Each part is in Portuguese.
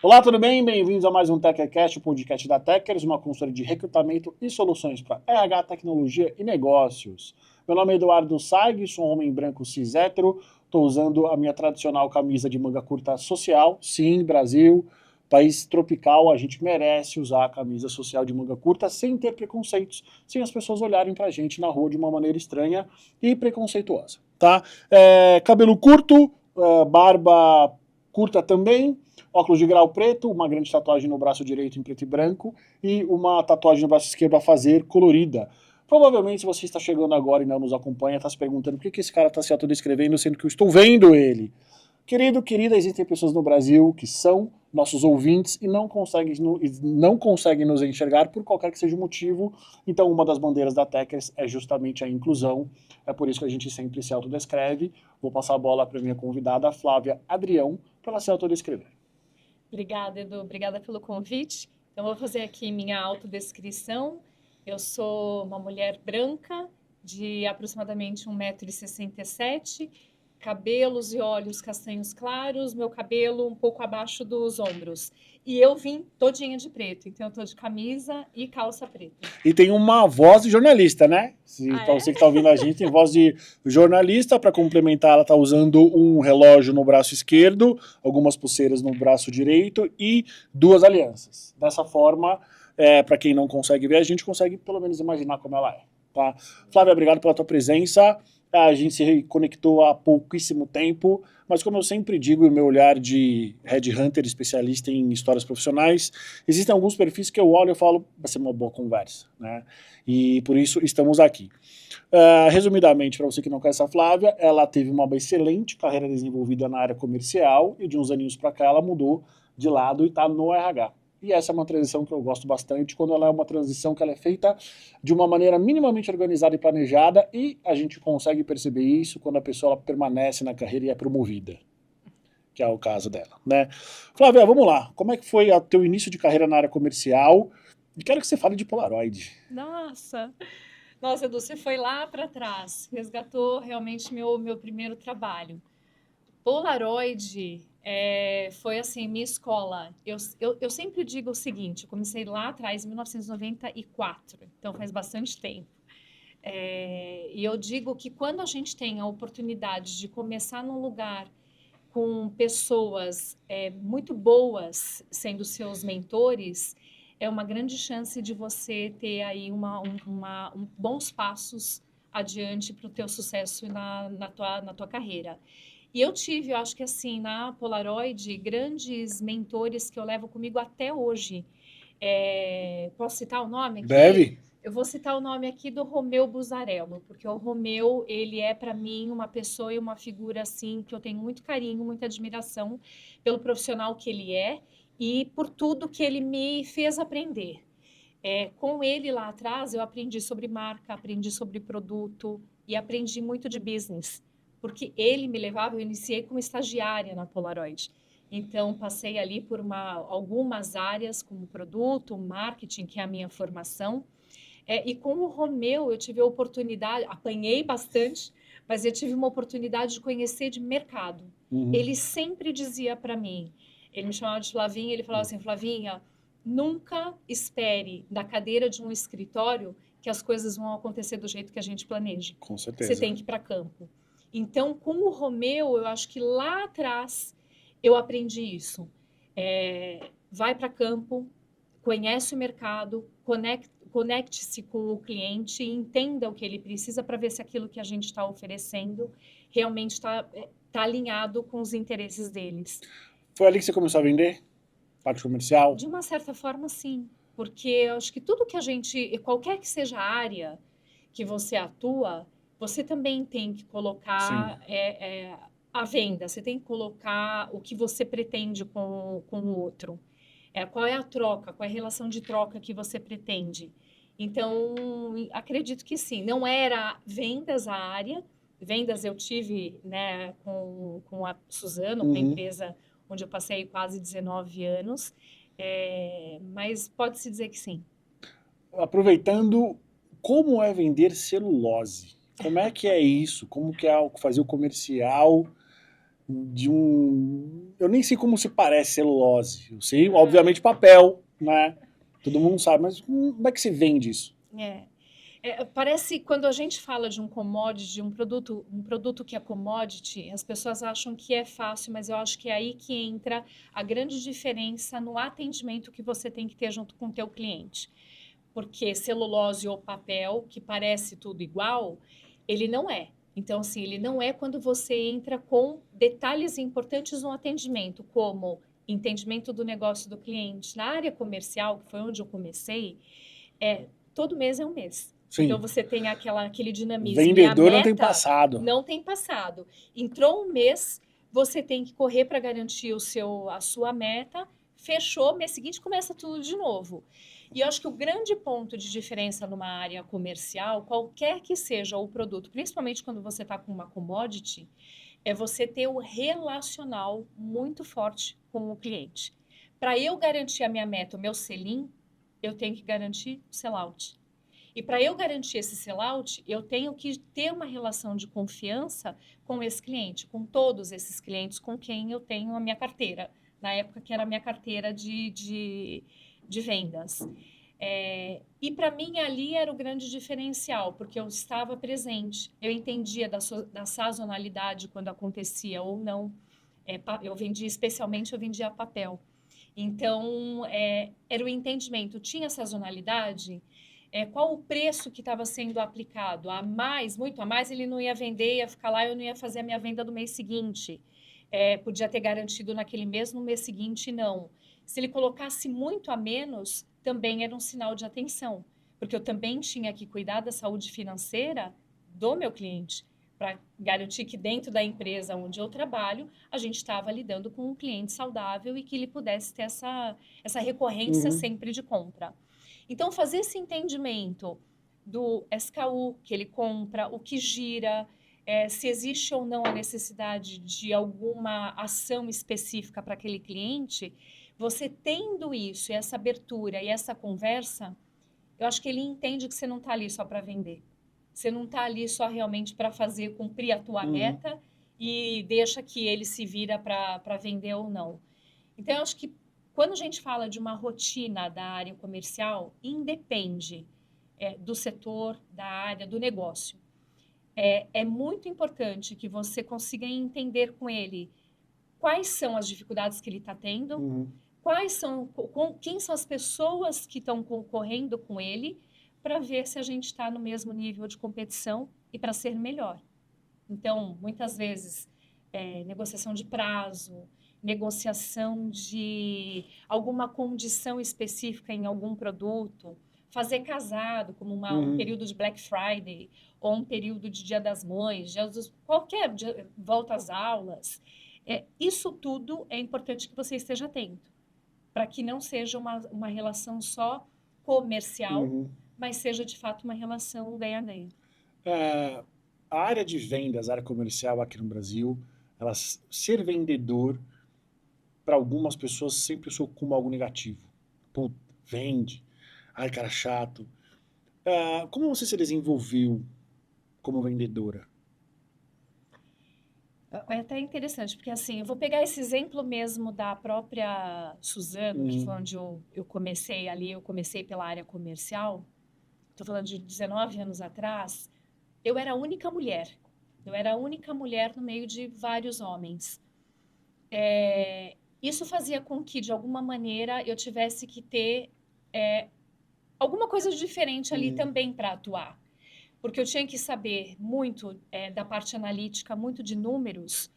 Olá, tudo bem? Bem-vindos a mais um TechCast, o podcast da Techers, uma consultoria de recrutamento e soluções para RH, tecnologia e negócios. Meu nome é Eduardo Saig, sou um homem branco cis hétero, estou usando a minha tradicional camisa de manga curta social. Sim, Brasil, país tropical, a gente merece usar a camisa social de manga curta sem ter preconceitos, sem as pessoas olharem pra gente na rua de uma maneira estranha e preconceituosa, tá? Cabelo curto, barba curta também, óculos de grau preto, uma grande tatuagem no braço direito em preto e branco e uma tatuagem no braço esquerdo a fazer, colorida. Provavelmente, se você está chegando agora e não nos acompanha, está se perguntando por que esse cara está se autodescrevendo, sendo que eu estou vendo ele. Querido, querida, existem pessoas no Brasil que são nossos ouvintes e não conseguem nos enxergar por qualquer que seja o motivo. Então, uma das bandeiras da Techers é justamente a inclusão. É por isso que a gente sempre se autodescreve. Vou passar a bola para minha convidada, Flávia Adrião, para ela se autodescrever. Obrigada, Edu. Obrigada pelo convite. Então, vou fazer aqui minha autodescrição. Eu sou uma mulher branca, de aproximadamente 1,67 m, cabelos e olhos castanhos claros, meu cabelo um pouco abaixo dos ombros. E eu vim todinha de preto, então eu tô de camisa e calça preta. E tem uma voz de jornalista, né? Então, É? você que está ouvindo a gente tem voz de jornalista. Para complementar, ela está usando um relógio no braço esquerdo, algumas pulseiras no braço direito e duas alianças. Dessa forma, para quem não consegue ver, a gente consegue pelo menos imaginar como ela é. Tá? Flávia, obrigado pela tua presença. A gente se conectou há pouquíssimo tempo, mas como eu sempre digo, o meu olhar de headhunter, especialista em histórias profissionais, existem alguns perfis que eu olho e falo, vai ser uma boa conversa, né? E por isso estamos aqui. Resumidamente, para você que não conhece a Flávia, ela teve uma excelente carreira desenvolvida na área comercial e de uns aninhos para cá ela mudou de lado e está no RH. E essa é uma transição que eu gosto bastante, quando ela é uma transição que ela é feita de uma maneira minimamente organizada e planejada, e a gente consegue perceber isso quando a pessoa ela permanece na carreira e é promovida, que é o caso dela, né? Flávia, vamos lá. Como é que foi o teu início de carreira na área comercial? E quero que você fale de Polaroid. Nossa! Nossa, Edu, você foi lá para trás, resgatou realmente meu primeiro trabalho. Polaroid foi assim, minha escola. Eu sempre digo o seguinte: eu comecei lá atrás, em 1994, então faz bastante tempo. E eu digo que quando a gente tem a oportunidade de começar num lugar com pessoas muito boas sendo seus mentores, é uma grande chance de você ter aí bons passos adiante para o teu sucesso na tua carreira. E eu tive, eu acho que assim, na Polaroid, grandes mentores que eu levo comigo até hoje. Posso citar o nome aqui? Deve? Eu vou citar o nome aqui do Romeu Buzarello, porque o Romeu, ele é para mim uma pessoa e uma figura assim que eu tenho muito carinho, muita admiração pelo profissional que ele é e por tudo que ele me fez aprender. Com ele lá atrás, eu aprendi sobre marca, aprendi sobre produto e aprendi muito de business, porque ele me levava, eu iniciei como estagiária na Polaroid. Então, passei ali por algumas áreas, como produto, marketing, que é a minha formação. E com o Romeu, eu tive a oportunidade, apanhei bastante, mas eu tive uma oportunidade de conhecer de mercado. Uhum. Ele sempre dizia para mim, ele me chamava de Flavinha, ele falava assim, Flavinha, nunca espere da cadeira de um escritório que as coisas vão acontecer do jeito que a gente planeja. Com certeza. Você tem que ir para campo. Então, com o Romeu, eu acho que lá atrás eu aprendi isso. Vai para campo, conhece o mercado, conecte-se com o cliente e entenda o que ele precisa para ver se aquilo que a gente está oferecendo realmente está alinhado com os interesses deles. Foi ali que você começou a vender? Parte comercial? De uma certa forma, sim. Porque eu acho que tudo que a gente, qualquer que seja a área que você atua, você também tem que colocar a venda, você tem que colocar o que você pretende com o outro. Qual é a troca, qual é a relação de troca que você pretende. Então, acredito que sim. Não era vendas a área, vendas eu tive, né, com a Suzano, com a empresa onde eu passei quase 19 anos, mas pode-se dizer que sim. Aproveitando, como é vender celulose? Como é que é isso? Como que é fazer o comercial de um... Eu nem sei como se parece celulose. Eu sei, obviamente, papel, né? Todo mundo sabe, mas como é que se vende isso? Parece quando a gente fala de um commodity, de um produto que é commodity, as pessoas acham que é fácil, mas eu acho que é aí que entra a grande diferença no atendimento que você tem que ter junto com o teu cliente. Porque celulose ou papel, que parece tudo igual, ele não é. Então, assim, ele não é quando você entra com detalhes importantes no atendimento, como entendimento do negócio do cliente. Na área comercial, que foi onde eu comecei, todo mês é um mês. Então, Sim, você tem aquele dinamismo. E a vendedor não tem meta passado. não tem passado. Entrou um mês, você tem que correr para garantir a sua meta. Fechou, mês seguinte começa tudo de novo. E eu acho que o grande ponto de diferença numa área comercial, qualquer que seja o produto, principalmente quando você está com uma commodity, é você ter o relacional muito forte com o cliente. Para eu garantir a minha meta, o meu sell-in, eu tenho que garantir o sell-out. E para eu garantir esse sell-out, eu tenho que ter uma relação de confiança com esse cliente, com todos esses clientes com quem eu tenho a minha carteira. Na época que era a minha carteira de vendas. E para mim ali era o grande diferencial, porque eu estava presente, eu entendia da sazonalidade quando acontecia ou não. Eu vendia papel. Então, era o entendimento, tinha sazonalidade, qual o preço que estava sendo aplicado, a mais, muito a mais, ele não ia vender, ia ficar lá, eu não ia fazer a minha venda do mês seguinte. Podia ter garantido naquele mês, no mês seguinte, não. Se ele colocasse muito a menos, também era um sinal de atenção, porque eu também tinha que cuidar da saúde financeira do meu cliente, para garantir que dentro da empresa onde eu trabalho, a gente estava lidando com um cliente saudável e que ele pudesse ter essa recorrência sempre de compra. Então, fazer esse entendimento do SKU que ele compra, o que gira, se existe ou não a necessidade de alguma ação específica para aquele cliente, você tendo isso, essa abertura e essa conversa, eu acho que ele entende que você não está ali só para vender. Você não está ali só realmente para cumprir a tua meta e deixa que ele se vira para vender ou não. Então, eu acho que quando a gente fala de uma rotina da área comercial, independe do setor, da área, do negócio. É muito importante que você consiga entender com ele quais são as dificuldades que ele está tendo, quem são as pessoas que estão concorrendo com ele, para ver se a gente está no mesmo nível de competição e para ser melhor. Então, muitas vezes, negociação de prazo, negociação de alguma condição específica em algum produto, fazer casado, como um período de Black Friday, ou um período de Dia das Mães, qualquer dia, volta às aulas. Isso tudo é importante que você esteja atento, para que não seja uma relação só comercial, mas seja de fato uma relação ganha-ganha. A área de vendas, a área comercial aqui no Brasil, ser vendedor, para algumas pessoas, sempre soa como algo negativo. Pô, vende. Ai, cara chato. Como você se desenvolveu como vendedora? É até interessante, porque assim, eu vou pegar esse exemplo mesmo da própria Suzano, que foi onde eu comecei ali, eu comecei pela área comercial. Estou falando de 19 anos atrás. Eu era a única mulher. Eu era a única mulher no meio de vários homens. Isso fazia com que, de alguma maneira, eu tivesse que ter alguma coisa diferente ali também para atuar. Porque eu tinha que saber muito da parte analítica, muito de números,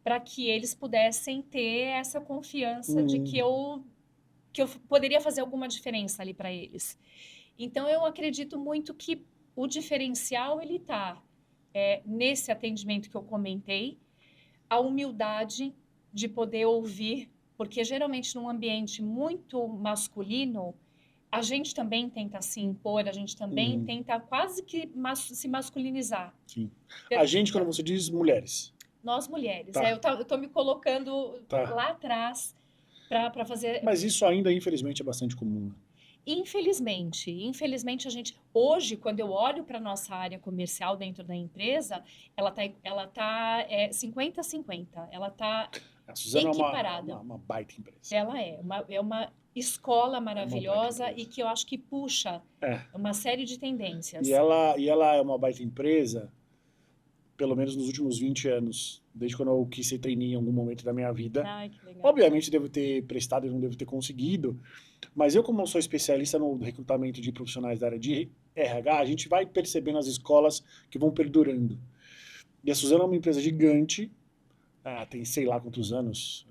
para que eles pudessem ter essa confiança de que eu poderia fazer alguma diferença ali para eles. Então, eu acredito muito que o diferencial, ele está nesse atendimento que eu comentei, a humildade de poder ouvir, porque geralmente num ambiente muito masculino, a gente também tenta se impor, a gente também tenta quase que se masculinizar. Sim. A gente, quando você diz mulheres. Nós mulheres. Tá. Eu estou me colocando lá atrás para fazer... Mas isso ainda, infelizmente, é bastante comum. Infelizmente a gente hoje, quando eu olho para nossa área comercial dentro da empresa, ela tá 50-50, ela tá A Suzano equiparada. uma baita empresa. Ela é uma escola É uma baita maravilhosa e empresa. que eu acho que puxa É. uma série de tendências. E ela é uma baita empresa, pelo menos nos últimos 20 anos, desde quando eu quis ser trainee em algum momento da minha vida. Ai, que legal. Obviamente devo ter prestado e não devo ter conseguido, mas eu, como sou especialista no recrutamento de profissionais da área de RH, a gente vai percebendo as escolas que vão perdurando. E a Suzano é uma empresa gigante, tem sei lá quantos anos,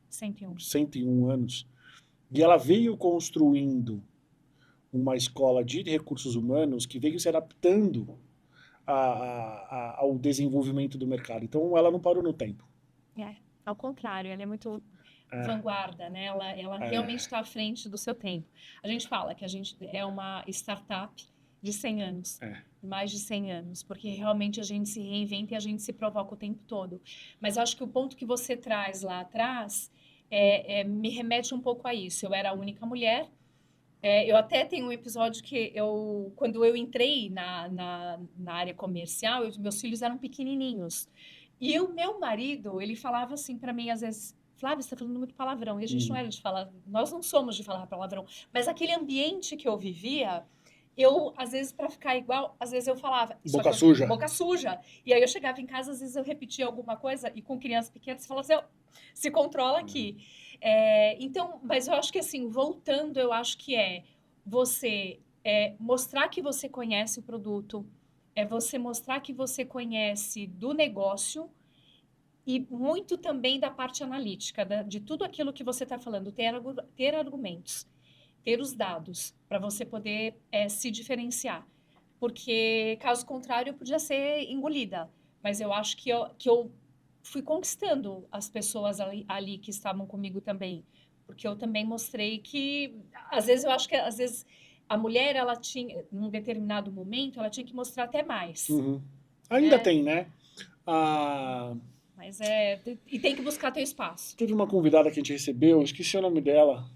101. 101 anos, e ela veio construindo uma escola de recursos humanos que veio se adaptando ao desenvolvimento do mercado. Então, ela não parou no tempo. Ao contrário, ela é muito É, vanguarda, né? Ela é, realmente está à frente do seu tempo. A gente fala que a gente é uma startup de 100 anos, é. mais de 100 anos, porque realmente a gente se reinventa e a gente se provoca o tempo todo. Mas eu acho que o ponto que você traz lá atrás me remete um pouco a isso. Eu era a única mulher. Eu até tenho um episódio que quando eu entrei na área comercial, meus filhos eram pequenininhos. E o meu marido, ele falava assim para mim, às vezes, Flávia, você está falando muito palavrão. E a gente não era de falar, nós não somos de falar palavrão. Mas aquele ambiente que eu vivia, às vezes, para ficar igual, às vezes eu falava. Boca suja. Boca suja. E aí eu chegava em casa, às vezes eu repetia alguma coisa, e com crianças pequenas, você fala assim, se controla aqui. Então, mas eu acho que assim, voltando, eu acho que você mostrar que você conhece o produto, você mostrar que você conhece do negócio e muito também da parte analítica, de tudo aquilo que você está falando, ter argumentos, ter os dados para você poder se diferenciar. Porque, caso contrário, eu podia ser engolida. Mas eu acho que eu fui conquistando as pessoas ali que estavam comigo também. Porque eu também mostrei que, às vezes, eu acho que, às vezes, a mulher, ela tinha, num determinado momento, ela tinha que mostrar até mais. Uhum. Ainda né? tem, né? Mas e tem que buscar teu espaço. Teve uma convidada que a gente recebeu, esqueci o nome dela.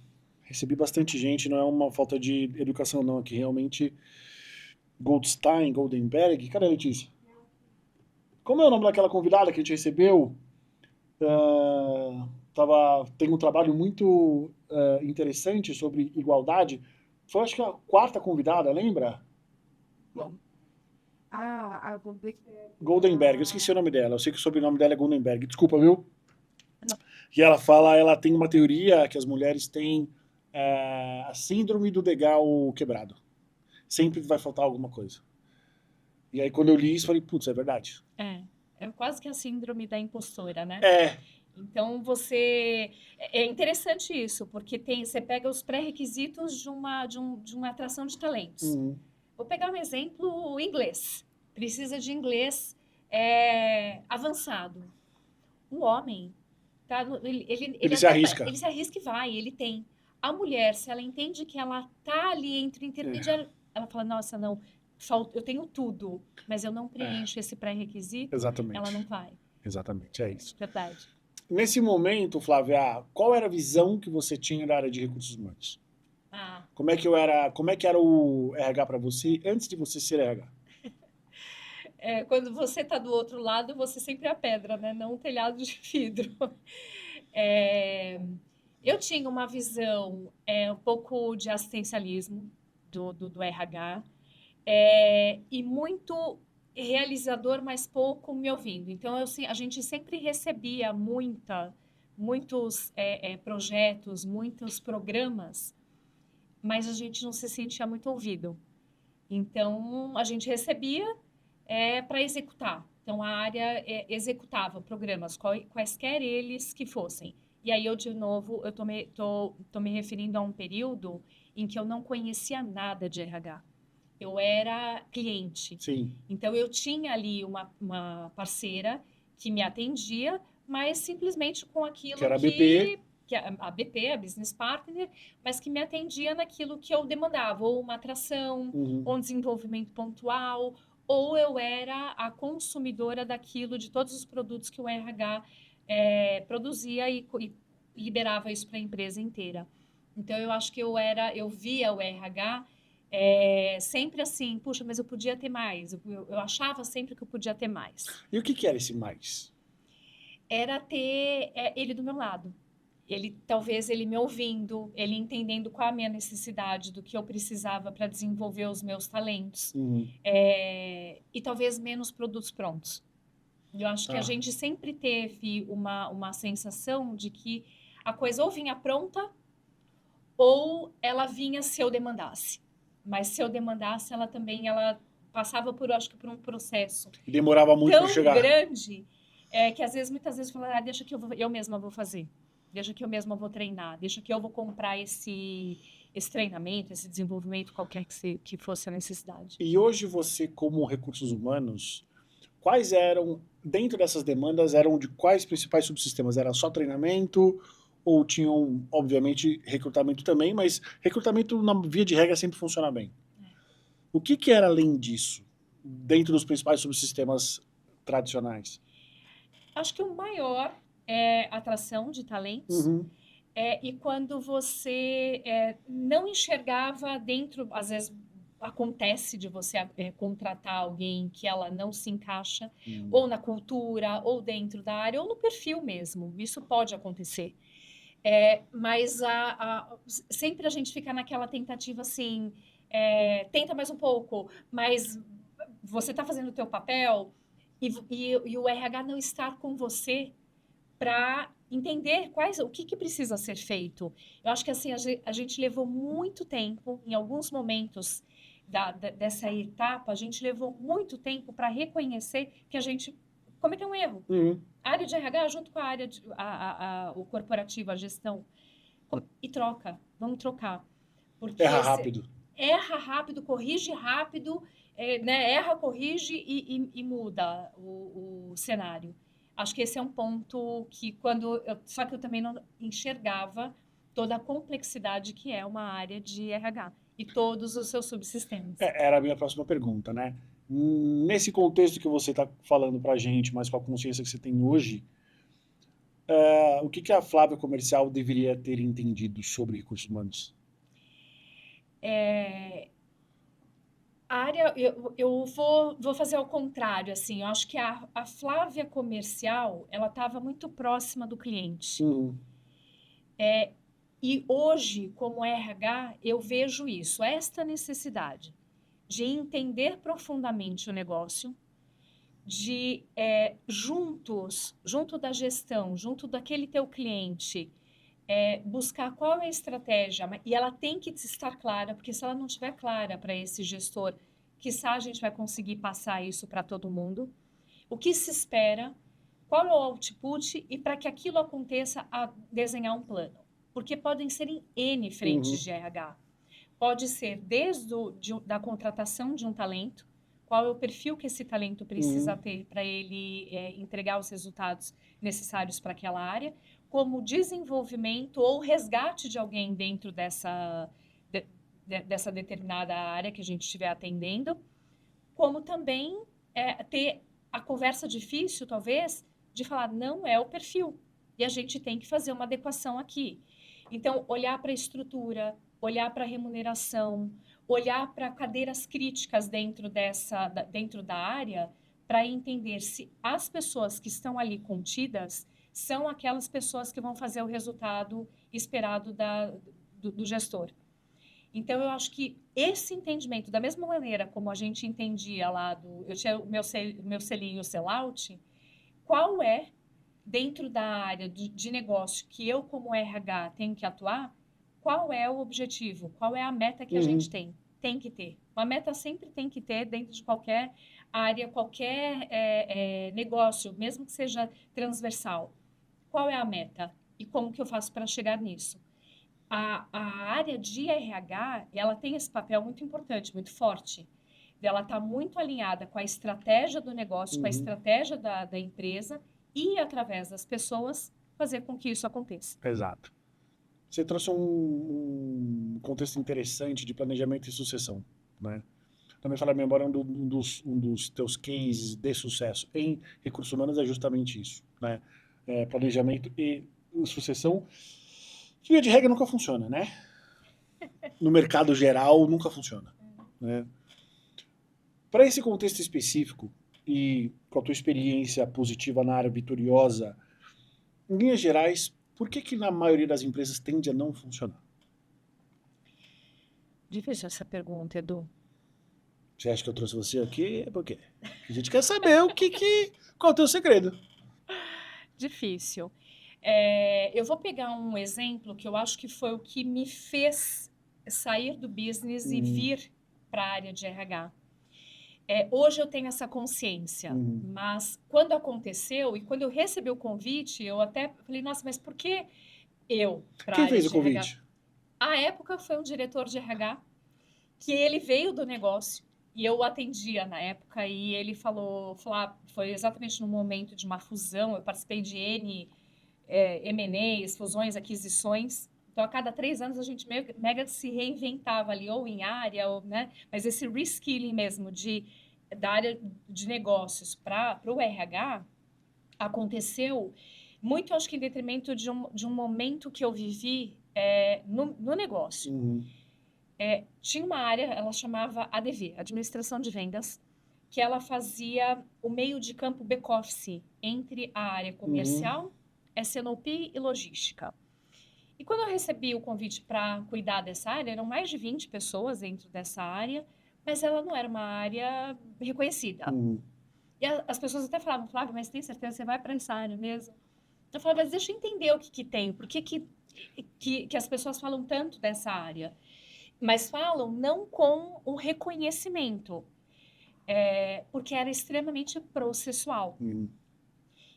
Recebi bastante gente, não é uma falta de educação, não, aqui realmente. Goldstein, Goldenberg. Cadê a Letícia? Como é o nome daquela convidada que a gente recebeu? Tem um trabalho muito interessante sobre igualdade. Foi, acho que a quarta convidada, lembra? A Goldenberg, eu esqueci o nome dela. Eu sei que o sobrenome dela é Goldenberg. Desculpa, viu? Não. E ela tem uma teoria que as mulheres têm a síndrome do degrau quebrado. Sempre vai faltar alguma coisa. E aí, quando eu li isso, falei, putz, é verdade. É quase que a síndrome da impostora, né? É. Então, é interessante isso, porque você pega os pré-requisitos de uma atração de talentos. Uhum. Vou pegar um exemplo, o inglês. Precisa de inglês avançado. O homem, tá, Ele se arrisca. Ele se arrisca e vai, ele tem. A mulher, se ela entende que ela tá ali entre intermediário, ela fala, nossa, não, eu tenho tudo, mas eu não preencho esse pré-requisito, Exatamente. ela não vai. Exatamente, é isso. Verdade. Nesse momento, Flávia, qual era a visão que você tinha da área de recursos humanos? Como é que era o RH para você antes de você ser RH? Quando você está do outro lado, você sempre é a pedra, né? Não um telhado de vidro. Eu tinha uma visão um pouco de assistencialismo do RH e muito realizador, mas pouco me ouvindo. Então, a gente sempre recebia muitos projetos, muitos programas, mas a gente não se sentia muito ouvido. Então, a gente recebia para executar. Então, a área executava programas, quaisquer eles que fossem. E aí, de novo, eu tô me referindo a um período em que eu não conhecia nada de RH. Eu era cliente. Sim. Então, eu tinha ali uma parceira que me atendia, mas simplesmente com aquilo que era a BP. Que a BP, a Business Partner, mas que me atendia naquilo que eu demandava, ou uma atração, ou um desenvolvimento pontual, ou eu era a consumidora daquilo, de todos os produtos que o RH produzia e liberava isso para a empresa inteira. Então, eu acho que eu via o RH sempre assim, puxa, mas eu podia ter mais. Eu achava sempre que eu podia ter mais. E o que era esse mais? Era ter ele do meu lado. Talvez ele me ouvindo, ele entendendo qual a minha necessidade, do que eu precisava para desenvolver os meus talentos. Uhum. E talvez menos produtos prontos. Eu acho que a Tá. gente sempre teve uma sensação de que a coisa ou vinha pronta ou ela vinha se eu demandasse. Mas se eu demandasse, ela passava acho que por um processo E demorava muito para tão chegar. grande que muitas vezes eu falava, deixa que eu mesma vou fazer. Deixa que eu mesma vou treinar. Deixa que eu vou comprar esse treinamento, esse desenvolvimento, qualquer que fosse a necessidade. E hoje você, como recursos humanos, quais eram, dentro dessas demandas, eram de quais principais subsistemas? Era só treinamento ou tinham, obviamente, recrutamento também, mas recrutamento, na via de regra, sempre funciona bem. O que era além disso, dentro dos principais subsistemas tradicionais? Acho que o maior é atração de talentos. Uhum. E quando você não enxergava dentro, às vezes acontece de você contratar alguém que ela não se encaixa, ou na cultura, ou dentro da área, ou no perfil mesmo. Isso pode acontecer. Mas sempre a gente fica naquela tentativa assim, tenta mais um pouco, mas você está fazendo o teu papel e o RH não estar com você para entender o que precisa ser feito. Eu acho que assim a gente levou muito tempo, em alguns momentos dessa etapa, a gente levou muito tempo para reconhecer que a gente cometeu um erro. Uhum. A área de RH junto com a área o corporativo, a gestão, e vamos trocar. Porque Erra rápido. erra rápido, corrige rápido, né? Erra, corrige e muda o cenário. Acho que esse é um ponto que só que eu também não enxergava toda a complexidade que é uma área de RH e todos os seus subsistemas. Era a minha próxima pergunta, né? Nesse contexto que você está falando para a gente, mas com a consciência que você tem hoje, o que a Flávia Comercial deveria ter entendido sobre recursos humanos? A área, eu vou fazer ao contrário, assim, eu acho que a Flávia Comercial, ela estava muito próxima do cliente. Uhum. E hoje, como RH, eu vejo isso, esta necessidade de entender profundamente o negócio, de junto da gestão, junto daquele teu cliente, buscar qual é a estratégia, e ela tem que estar clara, porque se ela não estiver clara para esse gestor, quiçá a gente vai conseguir passar isso para todo mundo. O que se espera, qual é o output, e para que aquilo aconteça, a desenhar um plano. Porque podem ser em N frentes de RH. Pode ser desde da contratação de um talento, qual é o perfil que esse talento precisa ter para ele entregar os resultados necessários para aquela área, como desenvolvimento ou resgate de alguém dentro dessa determinada área que a gente estiver atendendo, como também ter a conversa difícil, talvez, de falar, não é o perfil, e a gente tem que fazer uma adequação aqui. Então, olhar para a estrutura, olhar para a remuneração, olhar para cadeiras críticas dentro da área, para entender se as pessoas que estão ali contidas são aquelas pessoas que vão fazer o resultado esperado do gestor. Então, eu acho que esse entendimento, da mesma maneira como a gente entendia lá, eu tinha o meu selinho, o sellout, qual é, dentro da área de negócio que eu, como RH, tenho que atuar, qual é o objetivo, qual é a meta que a gente tem? Tem que ter. Uma meta sempre tem que ter dentro de qualquer área, qualquer negócio, mesmo que seja transversal. Qual é a meta? E como que eu faço para chegar nisso? A área de RH, ela tem esse papel muito importante, muito forte. Ela está muito alinhada com a estratégia do negócio, com a estratégia da empresa e, através das pessoas, fazer com que isso aconteça. Exato. Você trouxe um contexto interessante de planejamento e sucessão, né? Também falar a memória, um dos teus cases de sucesso em recursos humanos é justamente isso, né? Planejamento e sucessão, que via de regra nunca funciona, né? no mercado geral nunca funciona, né? Para esse contexto específico e com a tua experiência positiva na área vitoriosa, em linhas gerais, por que na maioria das empresas tende a não funcionar? Difícil essa pergunta, Edu. Você acha que eu trouxe você aqui? Por quê? A gente quer saber qual é o teu segredo. Difícil. Eu vou pegar um exemplo que eu acho que foi o que me fez sair do business e vir para a área de RH. Hoje eu tenho essa consciência, mas quando aconteceu e quando eu recebi o convite, eu até falei, nossa, mas por que eu para a Quem área fez o de RH? convite? À época foi um diretor de RH, que ele veio do negócio e eu o atendia na época e ele falou, foi exatamente no momento de uma fusão, eu participei de N M&As, fusões, aquisições. Então, a cada 3 anos, a gente mega se reinventava ali, ou em área, ou, né? Mas esse reskilling mesmo da área de negócios para o RH aconteceu muito, acho que em detrimento de um momento que eu vivi no negócio. Tinha uma área, ela chamava ADV, Administração de Vendas, que ela fazia o meio de campo back-office entre a área comercial, S&OP e logística. E quando eu recebi o convite para cuidar dessa área, eram mais de 20 pessoas dentro dessa área, mas ela não era uma área reconhecida. E as pessoas até falavam, Flávia, mas tem certeza que você vai para essa área mesmo? Eu falava, mas deixa eu entender o que tem, por que as pessoas falam tanto dessa área. Mas falam não com o reconhecimento, porque era extremamente processual.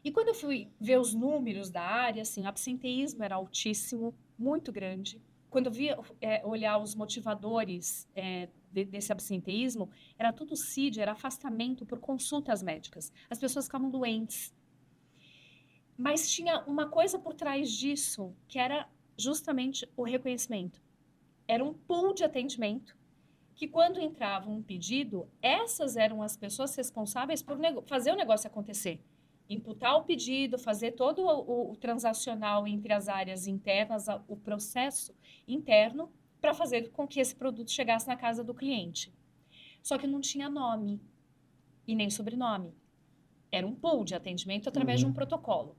E quando eu fui ver os números da área, assim, o absenteísmo era altíssimo, muito grande. Quando eu vi olhar os motivadores desse absenteísmo, era tudo CID, era afastamento por consultas médicas. As pessoas ficavam doentes. Mas tinha uma coisa por trás disso, que era justamente o reconhecimento. Era um pool de atendimento, que quando entrava um pedido, essas eram as pessoas responsáveis por fazer o negócio acontecer. Imputar o pedido, fazer todo o transacional entre as áreas internas, o processo interno, para fazer com que esse produto chegasse na casa do cliente. Só que não tinha nome e nem sobrenome. Era um pool de atendimento através de um protocolo.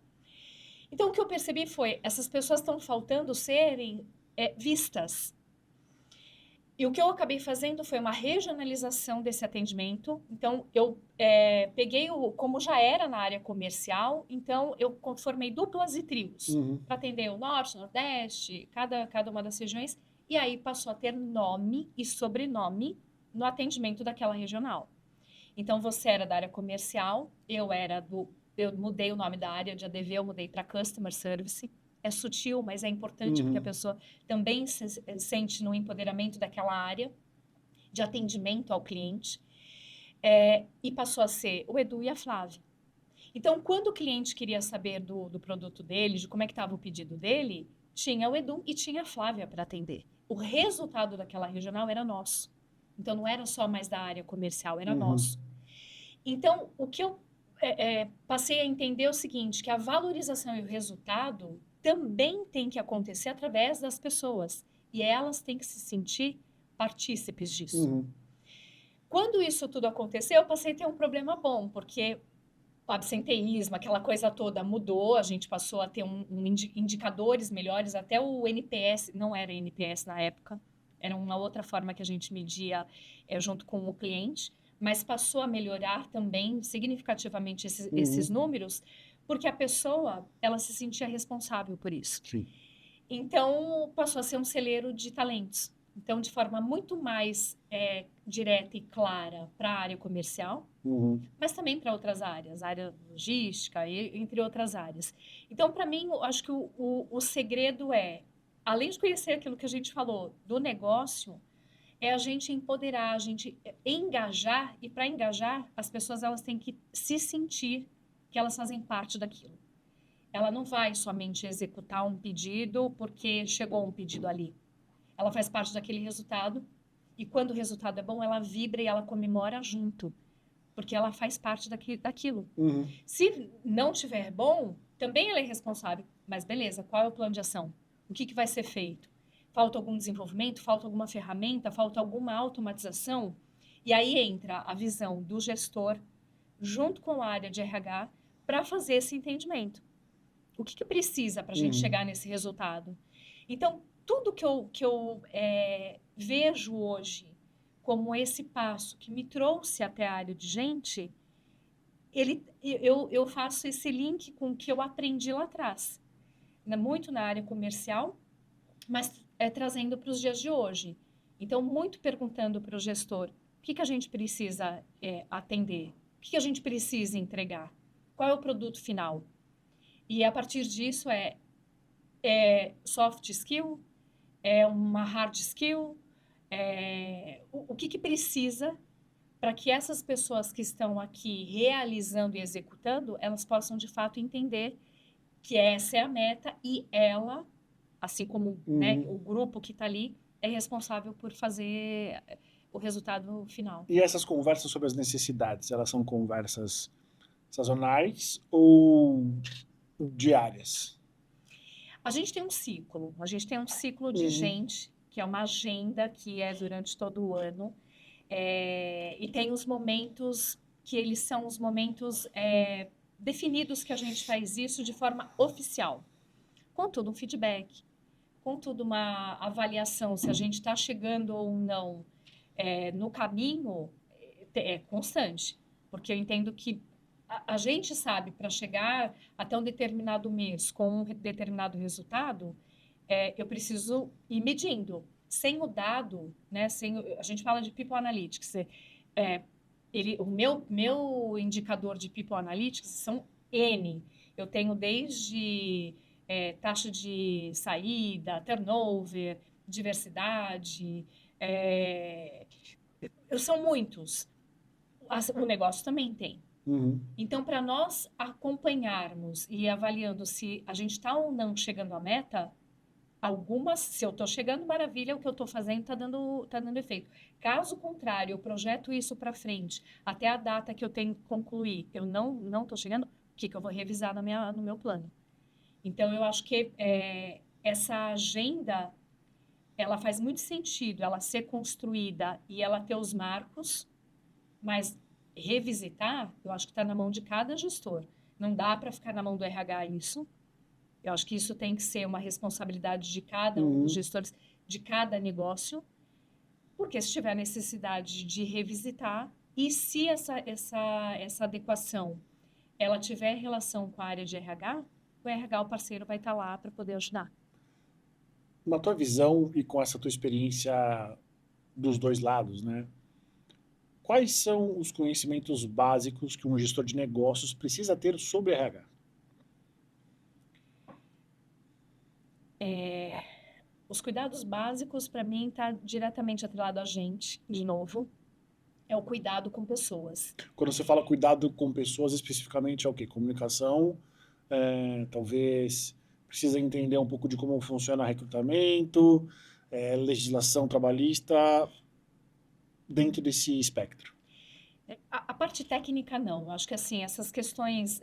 Então, o que eu percebi foi, essas pessoas estão faltando serem vistas. E o que eu acabei fazendo foi uma regionalização desse atendimento. Então, eu peguei como já era na área comercial, então eu formei duplas e trios para atender o Norte, Nordeste, cada uma das regiões, e aí passou a ter nome e sobrenome no atendimento daquela regional. Então, você era da área comercial, eu mudei o nome da área de ADV, eu mudei para Customer Service. É sutil, mas é importante porque a pessoa também se sente no empoderamento daquela área de atendimento ao cliente. E passou a ser o Edu e a Flávia. Então, quando o cliente queria saber do produto dele, de como é que estava o pedido dele, tinha o Edu e tinha a Flávia para atender. O resultado daquela regional era nosso. Então, não era só mais da área comercial, era nosso. Então, o que eu passei a entender é o seguinte, que a valorização e o resultado também tem que acontecer através das pessoas. E elas têm que se sentir partícipes disso. Quando isso tudo aconteceu, eu passei a ter um problema bom, porque o absenteísmo, aquela coisa toda mudou, a gente passou a ter indicadores melhores, até o NPS, não era NPS na época, era uma outra forma que a gente media junto com o cliente, mas passou a melhorar também significativamente esses números, porque a pessoa, ela se sentia responsável por isso. Sim. Então, passou a ser um celeiro de talentos. Então, de forma muito mais direta e clara para a área comercial, mas também para outras áreas, área logística, entre outras áreas. Então, para mim, eu acho que o segredo além de conhecer aquilo que a gente falou do negócio, a gente empoderar, a gente engajar, e para engajar, as pessoas elas têm que se sentir que elas fazem parte daquilo. Ela não vai somente executar um pedido porque chegou um pedido ali. Ela faz parte daquele resultado e quando o resultado é bom, ela vibra e ela comemora junto, porque ela faz parte daquilo. Se não tiver bom, também ela é responsável. Mas beleza, qual é o plano de ação? O que vai ser feito? falta algum desenvolvimento, falta alguma ferramenta, falta alguma automatização. E aí entra a visão do gestor, junto com a área de RH, para fazer esse entendimento. O que precisa para a gente chegar nesse resultado? Então, tudo que eu vejo hoje como esse passo que me trouxe até a área de gente, eu faço esse link com o que eu aprendi lá atrás. Muito na área comercial, mas trazendo para os dias de hoje. Então, muito perguntando para o gestor, o que a gente precisa atender? O que a gente precisa entregar? Qual é o produto final? E a partir disso soft skill, é uma hard skill, o que precisa para que essas pessoas que estão aqui realizando e executando, elas possam de fato entender que essa é a meta e ela, assim como né, o grupo que está ali, é responsável por fazer o resultado final. E essas conversas sobre as necessidades, elas são conversas sazonais ou diárias? A gente tem um ciclo de gente, que é uma agenda que é durante todo o ano, e tem os momentos que eles são os momentos definidos que a gente faz isso de forma oficial. Contudo, um feedback, contudo, uma avaliação se a gente está chegando ou não no caminho é constante, porque eu entendo que a gente sabe para chegar até um determinado mês com um determinado resultado, eu preciso ir medindo. Sem o dado, né, a gente fala de People Analytics, o meu indicador de People Analytics são N. Eu tenho desde taxa de saída, turnover, diversidade, são muitos. O negócio também tem. Então, para nós acompanharmos e avaliando se a gente está ou não chegando à meta, se eu estou chegando, maravilha, o que eu estou fazendo está dando efeito. Caso contrário, eu projeto isso para frente, até a data que eu tenho que concluir, eu não estou chegando, o que eu vou revisar no meu plano? Então, eu acho que essa agenda, ela faz muito sentido, ela ser construída e ela ter os marcos, mas revisitar, eu acho que está na mão de cada gestor. Não dá para ficar na mão do RH isso. Eu acho que isso tem que ser uma responsabilidade de cada um dos gestores, de cada negócio, porque se tiver necessidade de revisitar, e se essa adequação ela tiver relação com a área de RH, o RH, o parceiro, vai estar lá para poder ajudar. Na tua visão e com essa tua experiência dos dois lados, né? Quais são os conhecimentos básicos que um gestor de negócios precisa ter sobre RH? Os cuidados básicos, para mim, está diretamente atrelado a gente, de novo, é o cuidado com pessoas. Quando você fala cuidado com pessoas, especificamente é o quê? Comunicação, talvez precisa entender um pouco de como funciona recrutamento, legislação trabalhista, dentro desse espectro. A parte técnica, não. Acho que, assim, essas questões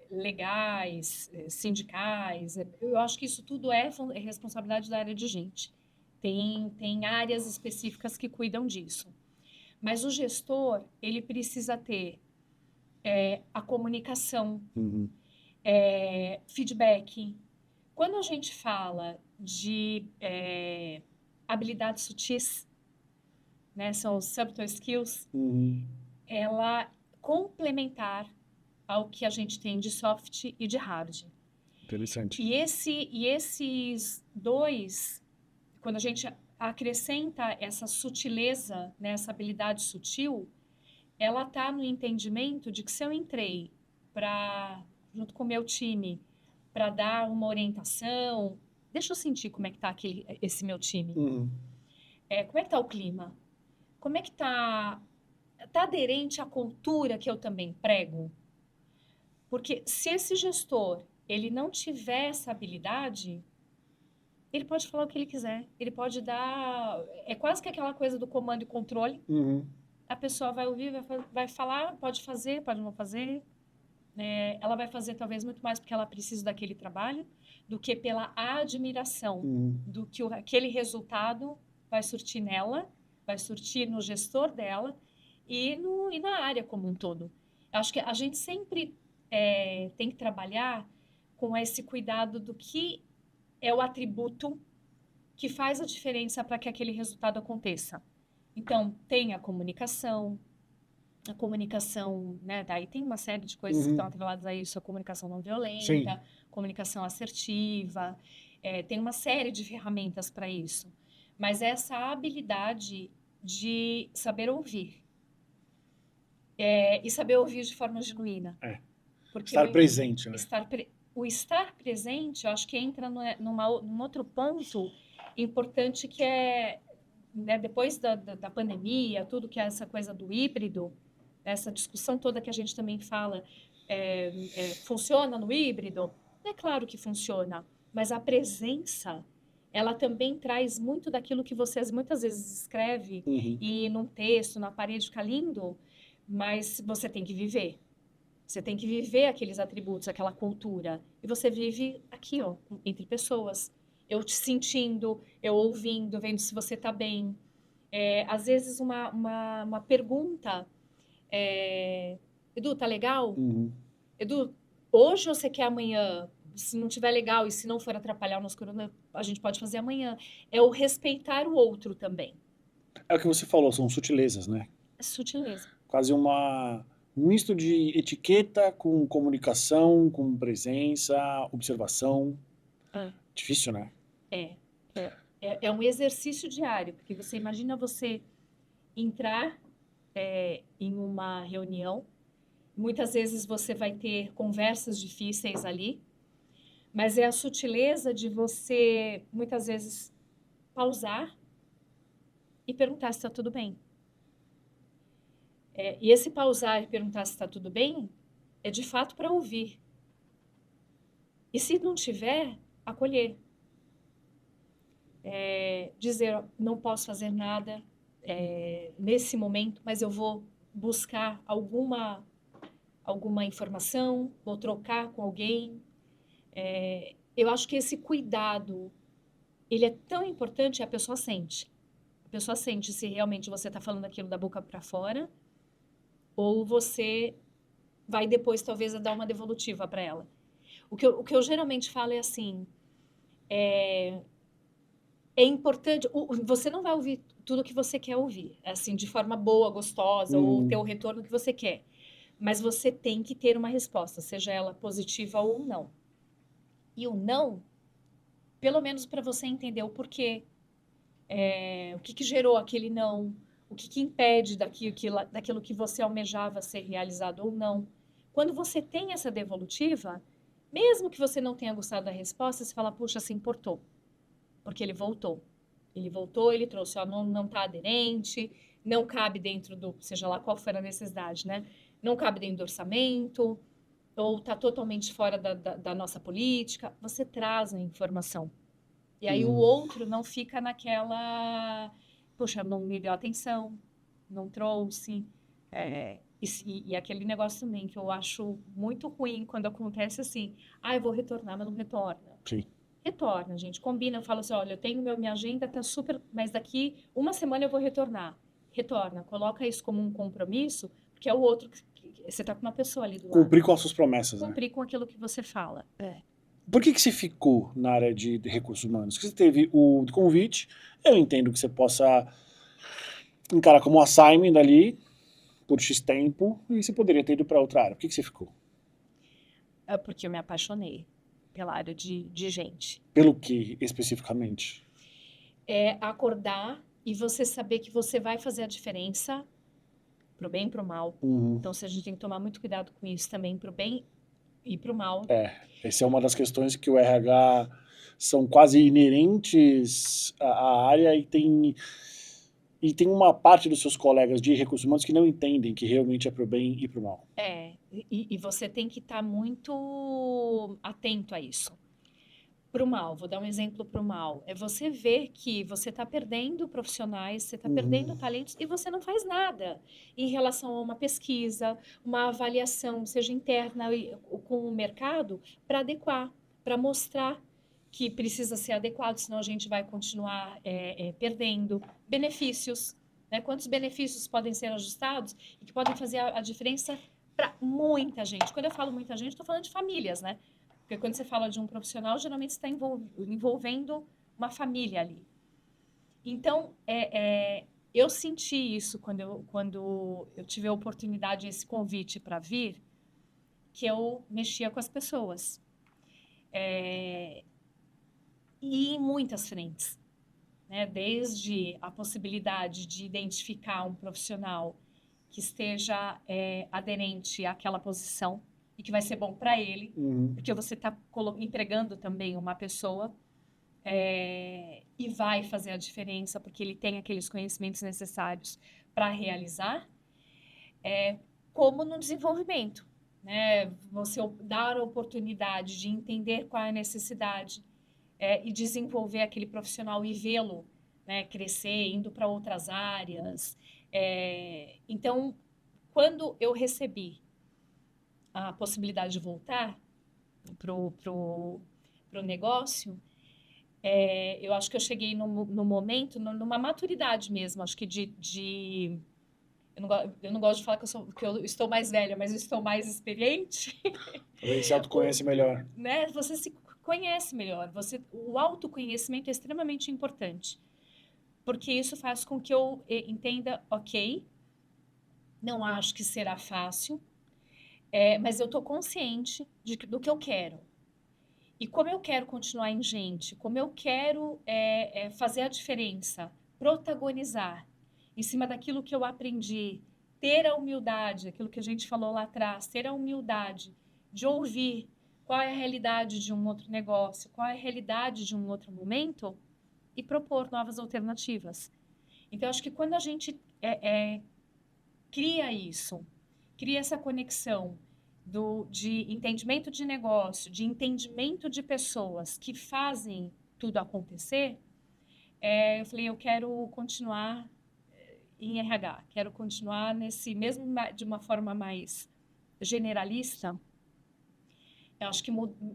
legais, sindicais, eu acho que isso tudo é responsabilidade da área de gente. Tem áreas específicas que cuidam disso. Mas o gestor, ele precisa ter a comunicação, feedback. Quando a gente fala de habilidades sutis, né, são os subtle skills, ela complementar ao que a gente tem de soft e de hard. Interessante. E esses dois, quando a gente acrescenta essa sutileza, né, essa habilidade sutil, ela está no entendimento de que se eu entrei junto com o meu time para dar uma orientação, deixa eu sentir como é que está esse meu time. Como é que está o clima? Como é que está aderente à cultura que eu também prego? Porque se esse gestor ele não tiver essa habilidade, ele pode falar o que ele quiser. Ele pode dar... É quase que aquela coisa do comando e controle. A pessoa vai ouvir, vai falar, pode fazer, pode não fazer. ela vai fazer talvez muito mais porque ela precisa daquele trabalho do que pela admiração do que aquele resultado vai surtir nela, vai surtir no gestor dela e na área como um todo. Acho que a gente sempre tem que trabalhar com esse cuidado do que é o atributo que faz a diferença para que aquele resultado aconteça. Então, tem a comunicação, né? Daí tem uma série de coisas que estão atreladas a isso, a comunicação não violenta, Sim. comunicação assertiva, tem uma série de ferramentas para isso. Mas essa habilidade de saber ouvir. E saber ouvir de forma genuína. Porque Estar presente, né? O estar presente, eu acho que entra num outro ponto importante que né, depois da pandemia, tudo que é essa coisa do híbrido, essa discussão toda que a gente também fala, funciona no híbrido? É claro que funciona, mas a presença, ela também traz muito daquilo que você muitas vezes escreve e num texto, na parede fica lindo, mas você tem que viver. Você tem que viver aqueles atributos, aquela cultura. E você vive aqui, ó, entre pessoas. Eu te sentindo, eu ouvindo, vendo se você está bem. Às vezes uma pergunta, Edu, tá legal? Edu, hoje ou você quer amanhã? Se não tiver legal e se não for atrapalhar o nosso corona, a gente pode fazer amanhã. É o respeitar o outro também. É o que você falou, são sutilezas, né? É sutileza. Quase um misto de etiqueta com comunicação, com presença, observação. Difícil, né? É um exercício diário, porque você imagina você entrar em uma reunião, muitas vezes você vai ter conversas difíceis ali, mas é a sutileza de você, muitas vezes, pausar e perguntar se está tudo bem. E esse pausar e perguntar se está tudo bem é de fato para ouvir. E se não tiver, acolher. Dizer, não posso fazer nada nesse momento, mas eu vou buscar alguma informação, vou trocar com alguém. Eu acho que esse cuidado, ele é tão importante, a pessoa sente. A pessoa sente se realmente você está falando aquilo da boca para fora ou você vai depois, talvez, dar uma devolutiva para ela. O que eu geralmente falo é assim, é importante, você não vai ouvir tudo que você quer ouvir, assim, de forma boa, gostosa, ou ter o retorno que você quer. Mas você tem que ter uma resposta, seja ela positiva ou não. E o não, pelo menos para você entender o porquê, o que gerou aquele não, o que impede daquilo que você almejava ser realizado ou não. Quando você tem essa devolutiva, mesmo que você não tenha gostado da resposta, você fala, puxa, se importou. Porque ele voltou. Ele trouxe, ó, não está aderente, não cabe dentro do, seja lá qual for a necessidade, né? Não cabe dentro do orçamento, ou está totalmente fora da nossa política. Você traz a informação. E aí o outro não fica naquela, poxa, não me deu atenção, não trouxe. E aquele negócio também que eu acho muito ruim quando acontece assim, eu vou retornar, mas não retorna. Sim. Retorna, gente, combina, eu falo assim, olha, eu tenho minha agenda, tá super, mas daqui uma semana eu vou retornar. Retorna, coloca isso como um compromisso, porque é o outro, você tá com uma pessoa ali do lado. Cumprir com as suas promessas, Cumprir com aquilo que você fala. Por que você ficou na área de recursos humanos? Porque você teve o convite, eu entendo que você possa encarar como um assignment ali, por X tempo, e você poderia ter ido para outra área. Por que você ficou? Porque eu me apaixonei pela área de gente. Pelo que, especificamente? Acordar e você saber que você vai fazer a diferença pro bem e pro mal. Então, a gente tem que tomar muito cuidado com isso também, pro bem e pro mal. Essa é uma das questões que o RH são quase inerentes à área e tem uma parte dos seus colegas de recursos humanos que não entendem que realmente é pro bem e pro mal. E você tem que estar muito atento a isso. para o mal, vou dar um exemplo para o mal. É você ver que você está perdendo profissionais, você está perdendo talentos e você não faz nada em relação a uma pesquisa, uma avaliação, seja interna ou com o mercado, para adequar, para mostrar que precisa ser adequado, senão a gente vai continuar perdendo benefícios. Né? Quantos benefícios podem ser ajustados e que podem fazer a diferença para muita gente? Quando eu falo muita gente, estou falando de famílias, né? Porque quando você fala de um profissional, geralmente está envolvendo uma família ali. Então, eu senti isso quando eu tive a oportunidade, esse convite para vir, que eu mexia com as pessoas. E em muitas frentes. Né? Desde a possibilidade de identificar um profissional que esteja aderente àquela posição, e que vai ser bom para ele, porque você está empregando também uma pessoa e vai fazer a diferença, porque ele tem aqueles conhecimentos necessários para realizar, como no desenvolvimento. Né? Você dar a oportunidade de entender qual é a necessidade e desenvolver aquele profissional e vê-lo, né, crescer, indo para outras áreas. Então, quando eu recebi a possibilidade de voltar pro negócio, eu acho que eu cheguei no momento, numa maturidade mesmo, acho que eu não gosto de falar que eu estou mais velha, mas eu estou mais experiente. Talvez se autoconhece melhor. Né? Você se conhece melhor. O autoconhecimento é extremamente importante, porque isso faz com que eu entenda, ok, não acho que será fácil, mas eu estou consciente do que eu quero. E como eu quero continuar em gente, como eu quero fazer a diferença, protagonizar em cima daquilo que eu aprendi, ter a humildade, aquilo que a gente falou lá atrás, ter a humildade de ouvir qual é a realidade de um outro negócio, qual é a realidade de um outro momento e propor novas alternativas. Então, acho que quando a gente cria isso, cria essa conexão de entendimento de negócio, de entendimento de pessoas que fazem tudo acontecer, eu falei, eu quero continuar em RH, quero continuar nesse, mesmo de uma forma mais generalista, eu acho que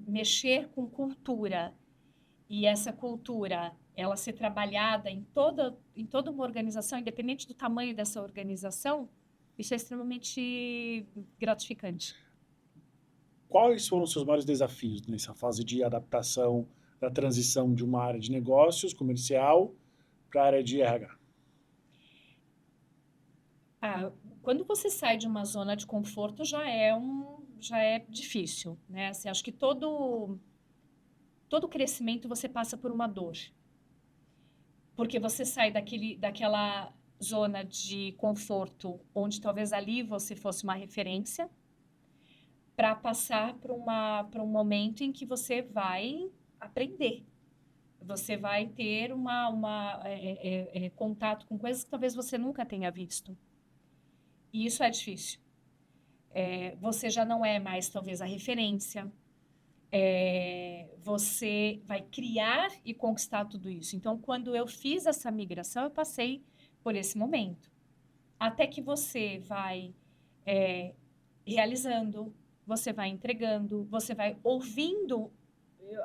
mexer com cultura e essa cultura, ela ser trabalhada em toda uma organização, independente do tamanho dessa organização, isso é extremamente gratificante. Quais foram os seus maiores desafios nessa fase de adaptação, da transição de uma área de negócios comercial para a área de RH? Quando você sai de uma zona de conforto, já é difícil, né? Assim, acho que todo crescimento você passa por uma dor. Porque você sai daquela zona de conforto, onde talvez ali você fosse uma referência, para passar para um momento em que você vai aprender. Você vai ter contato com coisas que talvez você nunca tenha visto. E isso é difícil. Você já não é mais, talvez, a referência. Você vai criar e conquistar tudo isso. Então, quando eu fiz essa migração, eu passei por esse momento. Até que você vai realizando, você vai entregando, você vai ouvindo.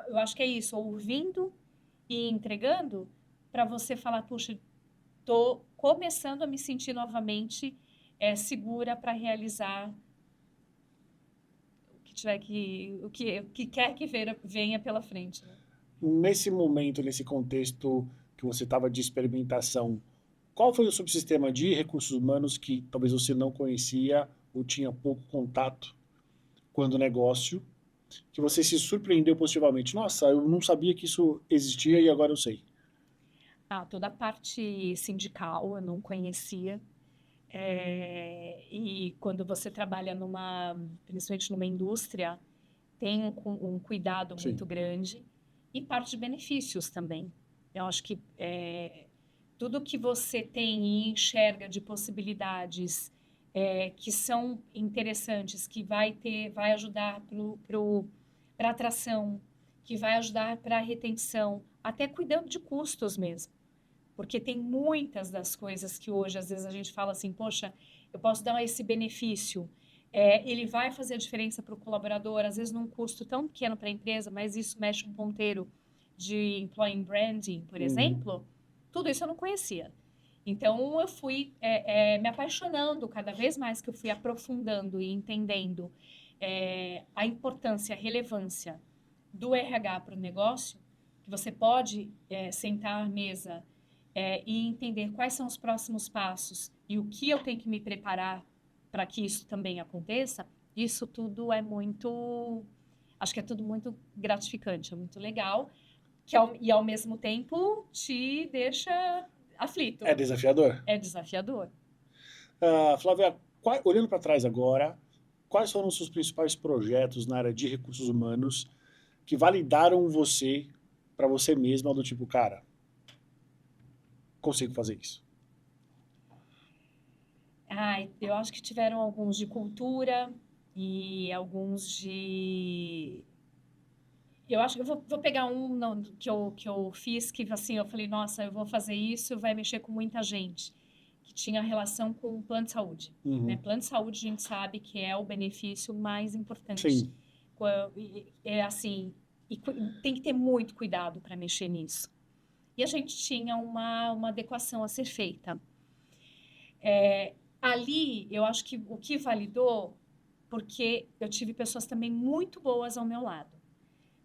Eu acho que é isso, ouvindo e entregando, para você falar, puxa, estou começando a me sentir novamente segura para realizar o que quer que venha pela frente. Né? Nesse momento, nesse contexto que você estava de experimentação, qual foi o subsistema de recursos humanos que talvez você não conhecia ou tinha pouco contato quando negócio, que você se surpreendeu positivamente? Nossa, eu não sabia que isso existia e agora eu sei. Toda a parte sindical eu não conhecia. E quando você trabalha principalmente numa indústria, tem um cuidado Sim. muito grande. E parte de benefícios também. Eu acho que tudo que você tem e enxerga de possibilidades que são interessantes, que vai ajudar para a atração que vai ajudar para a retenção, até cuidando de custos mesmo. Porque tem muitas das coisas que hoje, às vezes, a gente fala assim, poxa, eu posso dar esse benefício, ele vai fazer a diferença para o colaborador, às vezes num custo tão pequeno para a empresa, mas isso mexe um ponteiro de employee branding, por exemplo, tudo isso eu não conhecia. Então, eu fui me apaixonando cada vez mais que eu fui aprofundando e entendendo a importância, a relevância do RH para o negócio, que você pode sentar à mesa e entender quais são os próximos passos e o que eu tenho que me preparar para que isso também aconteça, isso tudo é muito... Acho que é tudo muito gratificante, é muito legal, e ao mesmo tempo te deixa aflito. É desafiador? É desafiador. Flávia, olhando para trás agora, quais foram os seus principais projetos na área de recursos humanos que validaram você para você mesma, do tipo, cara, consigo fazer isso? Eu acho que tiveram alguns de cultura e alguns de... Eu acho que eu vou pegar um que eu fiz, que assim, eu falei, nossa, eu vou fazer isso, vai mexer com muita gente, que tinha relação com o plano de saúde. Né? Plano de saúde, a gente sabe que é o benefício mais importante. Sim. Assim, e tem que ter muito cuidado para mexer nisso. E a gente tinha uma adequação a ser feita. Ali, eu acho que o que validou, porque eu tive pessoas também muito boas ao meu lado.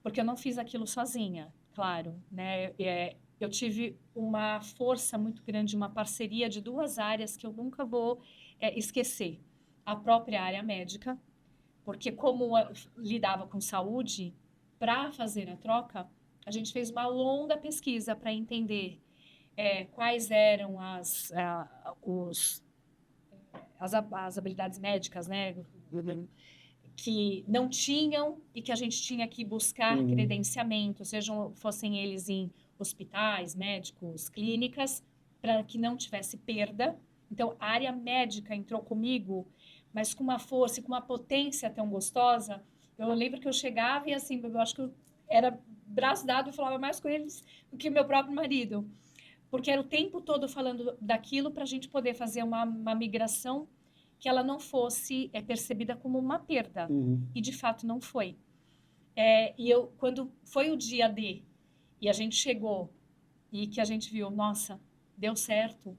Porque eu não fiz aquilo sozinha, claro, né? Eu tive uma força muito grande, uma parceria de duas áreas que eu nunca vou esquecer. A própria área médica, porque como eu lidava com saúde, para fazer a troca, a gente fez uma longa pesquisa para entender quais eram as habilidades médicas, né? Que não tinham e que a gente tinha que buscar credenciamento, fossem eles em hospitais, médicos, clínicas, para que não tivesse perda. Então, a área médica entrou comigo, mas com uma força e com uma potência tão gostosa. Eu lembro que eu chegava e, assim, eu acho que eu era braço dado e falava mais com eles do que o meu próprio marido. Porque era o tempo todo falando daquilo para a gente poder fazer uma migração que ela não fosse percebida como uma perda. E, de fato, não foi. Quando foi o dia D e a gente chegou e que a gente viu, nossa, deu certo.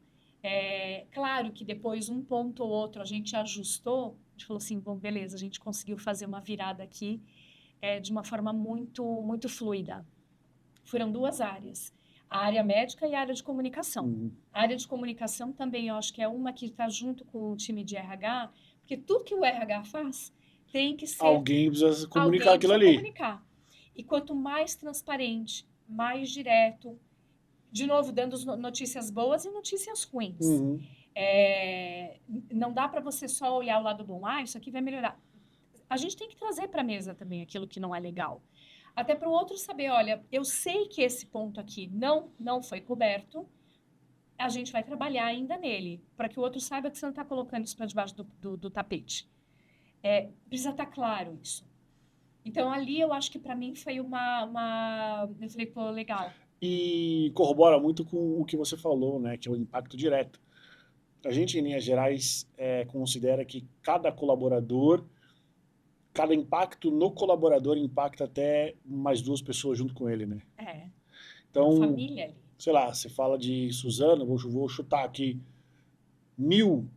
Claro que depois, um ponto ou outro, a gente ajustou. A gente falou assim, bom, beleza, a gente conseguiu fazer uma virada aqui de uma forma muito, muito fluida. Foram duas áreas. A área médica e a área de comunicação. A área de comunicação também, eu acho que é uma que está junto com o time de RH, porque tudo que o RH faz tem que ser... Alguém precisa comunicar aquilo ali. Comunicar. E quanto mais transparente, mais direto, de novo, dando notícias boas e notícias ruins. Não dá para você só olhar o lado bom, isso aqui vai melhorar. A gente tem que trazer para a mesa também aquilo que não é legal. Até para o outro saber, olha, eu sei que esse ponto aqui não foi coberto, a gente vai trabalhar ainda nele, para que o outro saiba que você não está colocando isso para debaixo do tapete. Precisa estar claro isso. Então, ali eu acho que para mim foi eu falei, pô, legal. E corrobora muito com o que você falou, né, que é o impacto direto. A gente, em linhas gerais, considera que cada colaborador, cada impacto no colaborador impacta até mais duas pessoas junto com ele, né? Então, uma família ali. Sei lá, você fala de Suzano, vou chutar aqui, 1.000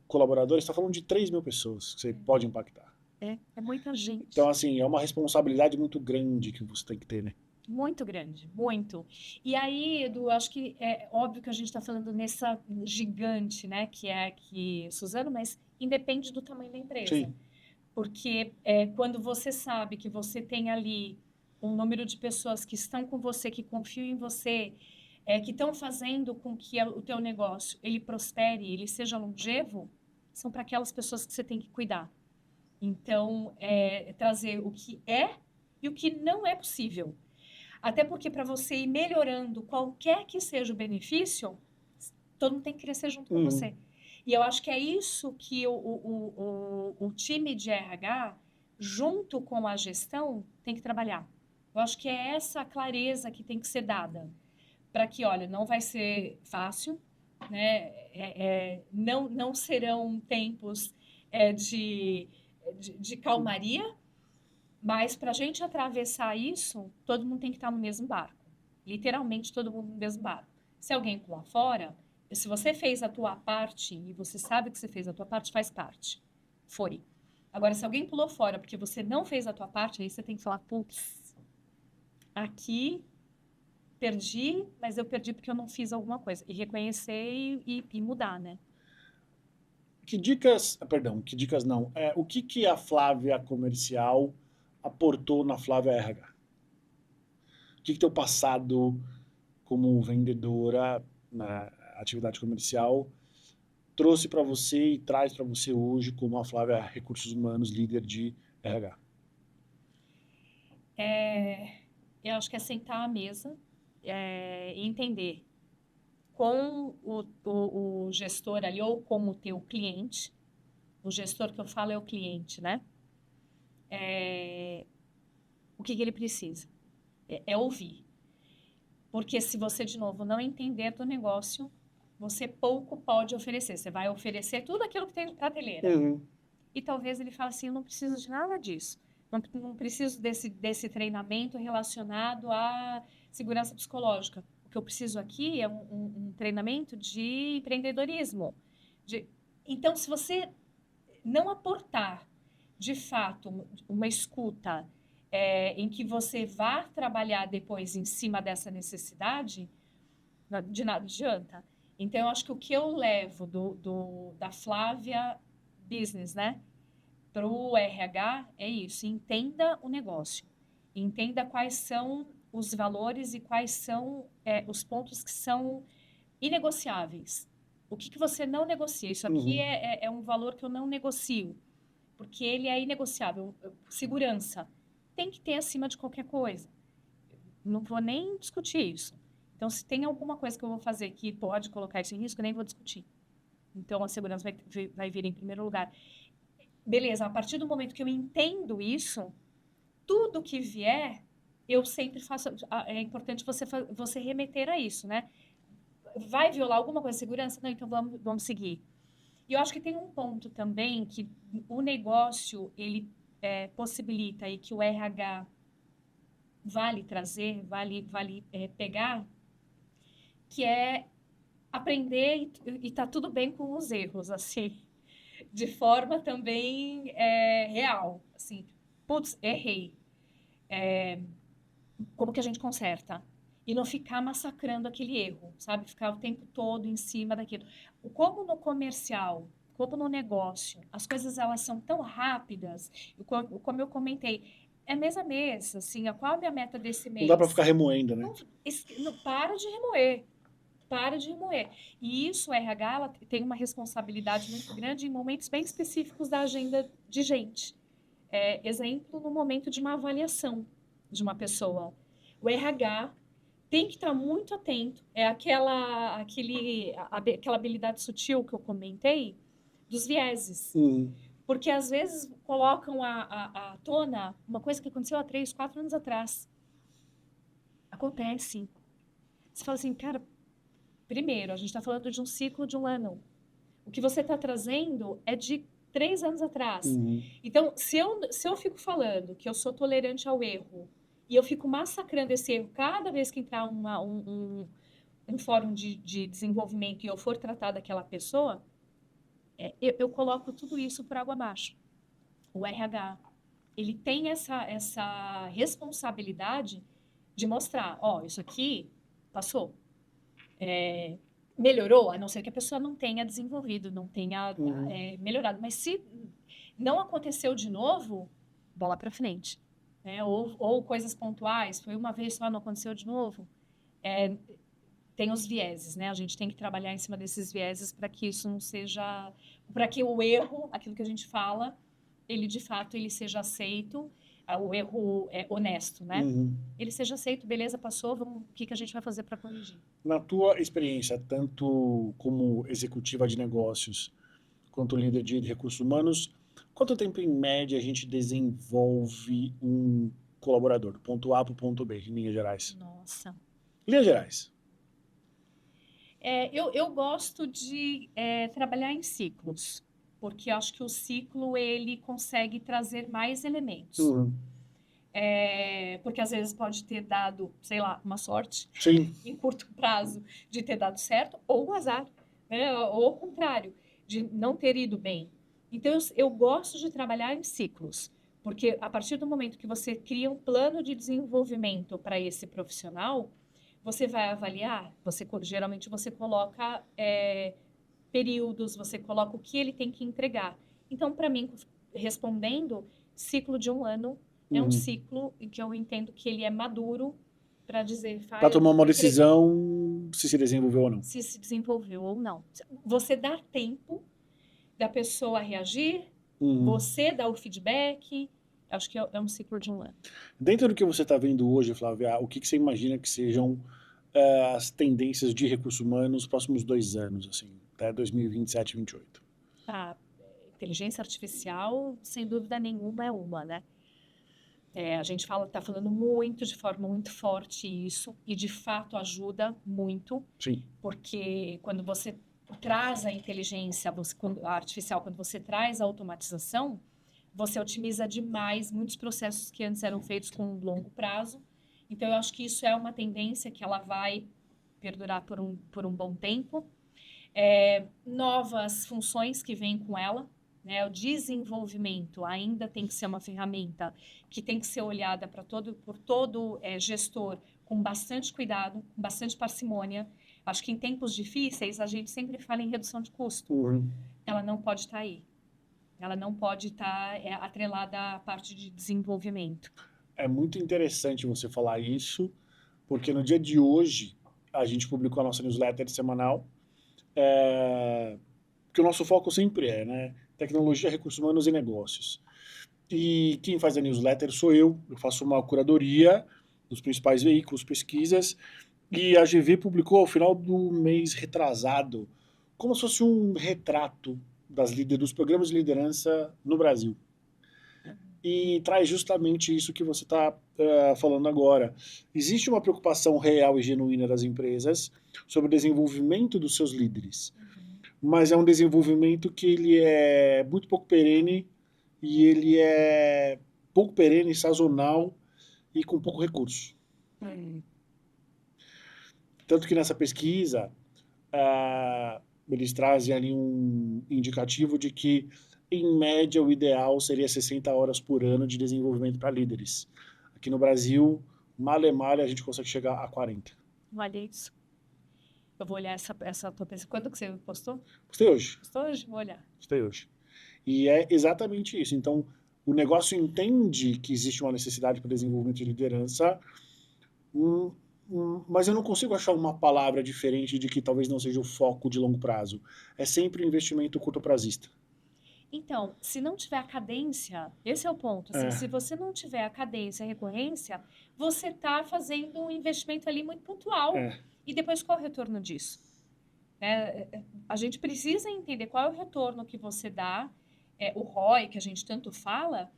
colaboradores, está falando de 3.000 pessoas que você pode impactar. É muita gente. Então, assim, é uma responsabilidade muito grande que você tem que ter, né? Muito grande, muito. E aí, Edu, acho que é óbvio que a gente está falando nessa gigante, né, que é aqui Suzano, mas independe do tamanho da empresa. Sim. Porque quando você sabe que você tem ali um número de pessoas que estão com você, que confiam em você, que estão fazendo com que o teu negócio ele prospere, ele seja longevo, são para aquelas pessoas que você tem que cuidar. Então, trazer o que é e o que não é possível. Até porque para você ir melhorando qualquer que seja o benefício, todo mundo tem que crescer junto com você. E eu acho que é isso que o time de RH, junto com a gestão, tem que trabalhar. Eu acho que é essa clareza que tem que ser dada. Para que, olha, não vai ser fácil, né? Não serão tempos de calmaria, mas para a gente atravessar isso, todo mundo tem que estar no mesmo barco. Literalmente, todo mundo no mesmo barco. Se alguém pular fora, se você fez a tua parte e você sabe que você fez a tua parte, faz parte. Foi. Agora, se alguém pulou fora porque você não fez a tua parte, aí você tem que falar, putz, aqui perdi, mas eu perdi porque eu não fiz alguma coisa. E reconhecer e mudar, né? Que dicas não. O que a Flávia comercial aportou na Flávia RH? O que teu passado como vendedora na atividade comercial trouxe para você e traz para você hoje como a Flávia Recursos Humanos, líder de RH? Eu acho que é sentar à mesa e entender com o gestor ali, ou com o teu cliente, o gestor que eu falo é o cliente, né? O que ele precisa. É ouvir. Porque se você, de novo, não entender do negócio, você pouco pode oferecer. Você vai oferecer tudo aquilo que tem de prateleira. E talvez ele fale assim, eu não preciso de nada disso. Não preciso desse treinamento relacionado à segurança psicológica. O que eu preciso aqui é um treinamento de empreendedorismo. Então, se você não aportar, de fato, uma escuta em que você vá trabalhar depois em cima dessa necessidade, de nada adianta. Então, eu acho que o que eu levo da Flávia Business, né, para o RH é isso: entenda o negócio, entenda quais são os valores e quais são os pontos que são inegociáveis. O que você não negocia? Isso aqui é um valor que eu não negocio, porque ele é inegociável. Segurança tem que ter acima de qualquer coisa. Não vou nem discutir isso. Então, se tem alguma coisa que eu vou fazer que pode colocar isso em risco, eu nem vou discutir. Então, a segurança vai vir em primeiro lugar. Beleza, a partir do momento que eu entendo isso, tudo que vier, eu sempre faço. É importante você remeter a isso, né? Vai violar alguma coisa de segurança? Não, então vamos seguir. E eu acho que tem um ponto também que o negócio, ele possibilita e que o RH vale trazer, vale pegar, que é aprender e tá tudo bem com os erros, assim, de forma também real, assim, putz, errei, como que a gente conserta? E não ficar massacrando aquele erro, sabe? Ficar o tempo todo em cima daquilo. Como no comercial, como no negócio, as coisas elas são tão rápidas, como eu comentei, é mês a mês, assim, qual a minha meta desse Não dá para mês? ficar remoendo, né? Não, para de remoer. Para de remoer. E isso, o RH, ela tem uma responsabilidade muito grande em momentos bem específicos da agenda de gente. Exemplo, no momento de uma avaliação de uma pessoa. O RH tem que estar muito atento. É aquela habilidade sutil que eu comentei dos vieses. Porque, às vezes, colocam à tona uma coisa que aconteceu há 3, 4 anos atrás. Acontece. Você fala assim, cara, primeiro, a gente está falando de um ciclo de um ano. O que você está trazendo é de 3 anos atrás. Então, se eu fico falando que eu sou tolerante ao erro e eu fico massacrando esse erro cada vez que entrar um fórum de desenvolvimento e eu for tratar daquela pessoa, eu coloco tudo isso por água abaixo. O RH, ele tem essa responsabilidade de mostrar, isso aqui passou. Melhorou, a não ser que a pessoa não tenha desenvolvido, não tenha melhorado. Mas se não aconteceu de novo, bola para frente. Ou coisas pontuais, foi uma vez só, não aconteceu de novo. Tem os vieses, né? A gente tem que trabalhar em cima desses vieses para que isso não seja... Para que o erro, aquilo que a gente fala, ele de fato ele seja aceito, o erro é honesto, né? Ele seja aceito, beleza, passou, o que a gente vai fazer para corrigir? Na tua experiência, tanto como executiva de negócios quanto líder de recursos humanos, quanto tempo em média a gente desenvolve um colaborador, do ponto A para o ponto B, em linhas gerais? Nossa. Linhas gerais. Eu gosto de trabalhar em ciclos, porque eu acho que o ciclo ele consegue trazer mais elementos. Uhum. Porque às vezes pode ter dado, sei lá, uma sorte Sim. em curto prazo de ter dado certo, ou um azar, né? Ou ao contrário, de não ter ido bem. Então, eu gosto de trabalhar em ciclos, porque a partir do momento que você cria um plano de desenvolvimento para esse profissional, você vai avaliar, geralmente você coloca períodos, você coloca o que ele tem que entregar. Então, para mim, respondendo, ciclo de um ano é um ciclo em que eu entendo que ele é maduro para dizer, Para tomar uma decisão se desenvolveu ou não. se desenvolveu ou não. Você dá tempo da pessoa reagir, você dá o feedback, acho que é um ciclo de um ano. Dentro do que você está vendo hoje, Flávia, o que você imagina que sejam as tendências de recursos humanos nos próximos 2 anos, assim, até 2027, 2028? A inteligência artificial, sem dúvida nenhuma, é uma, né? A gente está falando muito, de forma muito forte isso, e de fato ajuda muito. Sim. Porque quando você traz a inteligência artificial, quando você traz a automatização, você otimiza demais muitos processos que antes eram feitos com longo prazo. Então, eu acho que isso é uma tendência que ela vai perdurar por um bom tempo. Novas funções que vêm com ela, né? O desenvolvimento ainda tem que ser uma ferramenta que tem que ser olhada por todo gestor com bastante cuidado, com bastante parcimônia. Acho que em tempos difíceis, a gente sempre fala em redução de custo. Ela não pode estar aí. Ela não pode estar atrelada à parte de desenvolvimento. É muito interessante você falar isso, porque no dia de hoje, a gente publicou a nossa newsletter semanal, que o nosso foco sempre né? Tecnologia, recursos humanos e negócios. E quem faz a newsletter sou eu faço uma curadoria dos principais veículos, pesquisas, e a GV publicou ao final do mês retrasado, como se fosse um retrato dos programas de liderança no Brasil. E traz justamente isso que você está falando agora. Existe uma preocupação real e genuína das empresas sobre o desenvolvimento dos seus líderes, mas é um desenvolvimento que ele é muito pouco perene, e ele é pouco perene, sazonal e com pouco recurso. Tanto que nessa pesquisa, eles trazem ali um indicativo de que, em média, o ideal seria 60 horas por ano de desenvolvimento para líderes. Aqui no Brasil, mal a gente consegue chegar a 40. Olha isso. Eu vou olhar essa tua pesquisa. Quando que você postou? Postei hoje. Postou hoje? Vou olhar. Postei hoje. E é exatamente isso. Então, o negócio entende que existe uma necessidade para desenvolvimento de liderança, mas eu não consigo achar uma palavra diferente de que talvez não seja o foco de longo prazo. É sempre um investimento curto-prazista. Então, se não tiver a cadência, esse é o ponto. Assim, se você não tiver a cadência, a recorrência, você está fazendo um investimento ali muito pontual. E depois qual é o retorno disso? A gente precisa entender qual é o retorno que você dá, o ROI, que a gente tanto fala,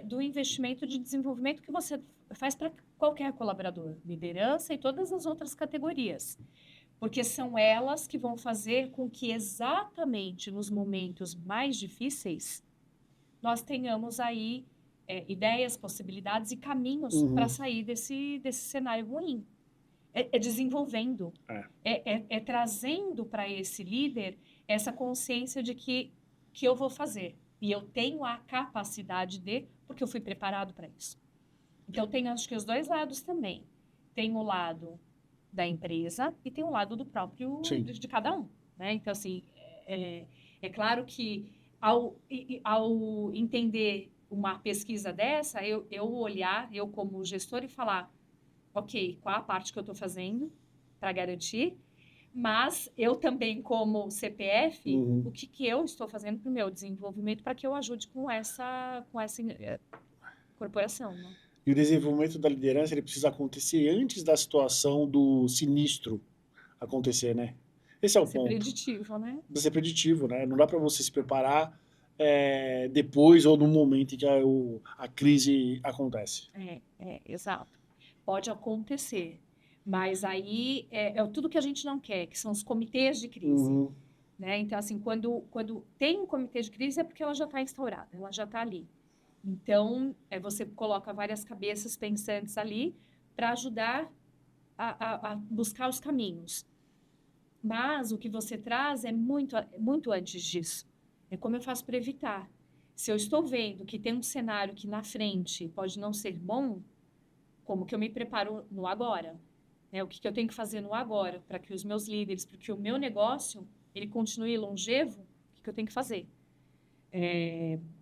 do investimento de desenvolvimento que você faz para qualquer colaborador, liderança e todas as outras categorias. Porque são elas que vão fazer com que exatamente nos momentos mais difíceis nós tenhamos aí ideias, possibilidades e caminhos para sair desse cenário ruim. Desenvolvendo, trazendo para esse líder essa consciência de que eu vou fazer. E eu tenho a capacidade porque eu fui preparado para isso. Então, tem acho que os dois lados também. Tem o lado da empresa e tem o lado do próprio, de cada um. Né? Então, assim, é claro que ao entender uma pesquisa dessa, eu olhar, eu como gestor e falar, ok, qual a parte que eu estou fazendo para garantir, mas eu também, como CPF, o que eu estou fazendo para o meu desenvolvimento para que eu ajude com essa corporação. Né? E o desenvolvimento da liderança ele precisa acontecer antes da situação do sinistro acontecer, né? Esse é o ponto. Ser preditivo, né? Precisa ser preditivo, né? Não dá para você se preparar depois ou no momento em que a crise acontece. Exato. Pode acontecer, mas aí é tudo que a gente não quer, que são os comitês de crise. Uhum. Né? Então, assim, quando tem um comitê de crise é porque ela já está instaurada, ela já está ali. Então, você coloca várias cabeças pensantes ali para ajudar a buscar os caminhos. Mas o que você traz é muito antes disso. É como eu faço para evitar. Se eu estou vendo que tem um cenário que na frente pode não ser bom, como que eu me preparo no agora? O que eu tenho que fazer no agora para que os meus líderes, para que o meu negócio ele continue longevo? O que eu tenho que fazer?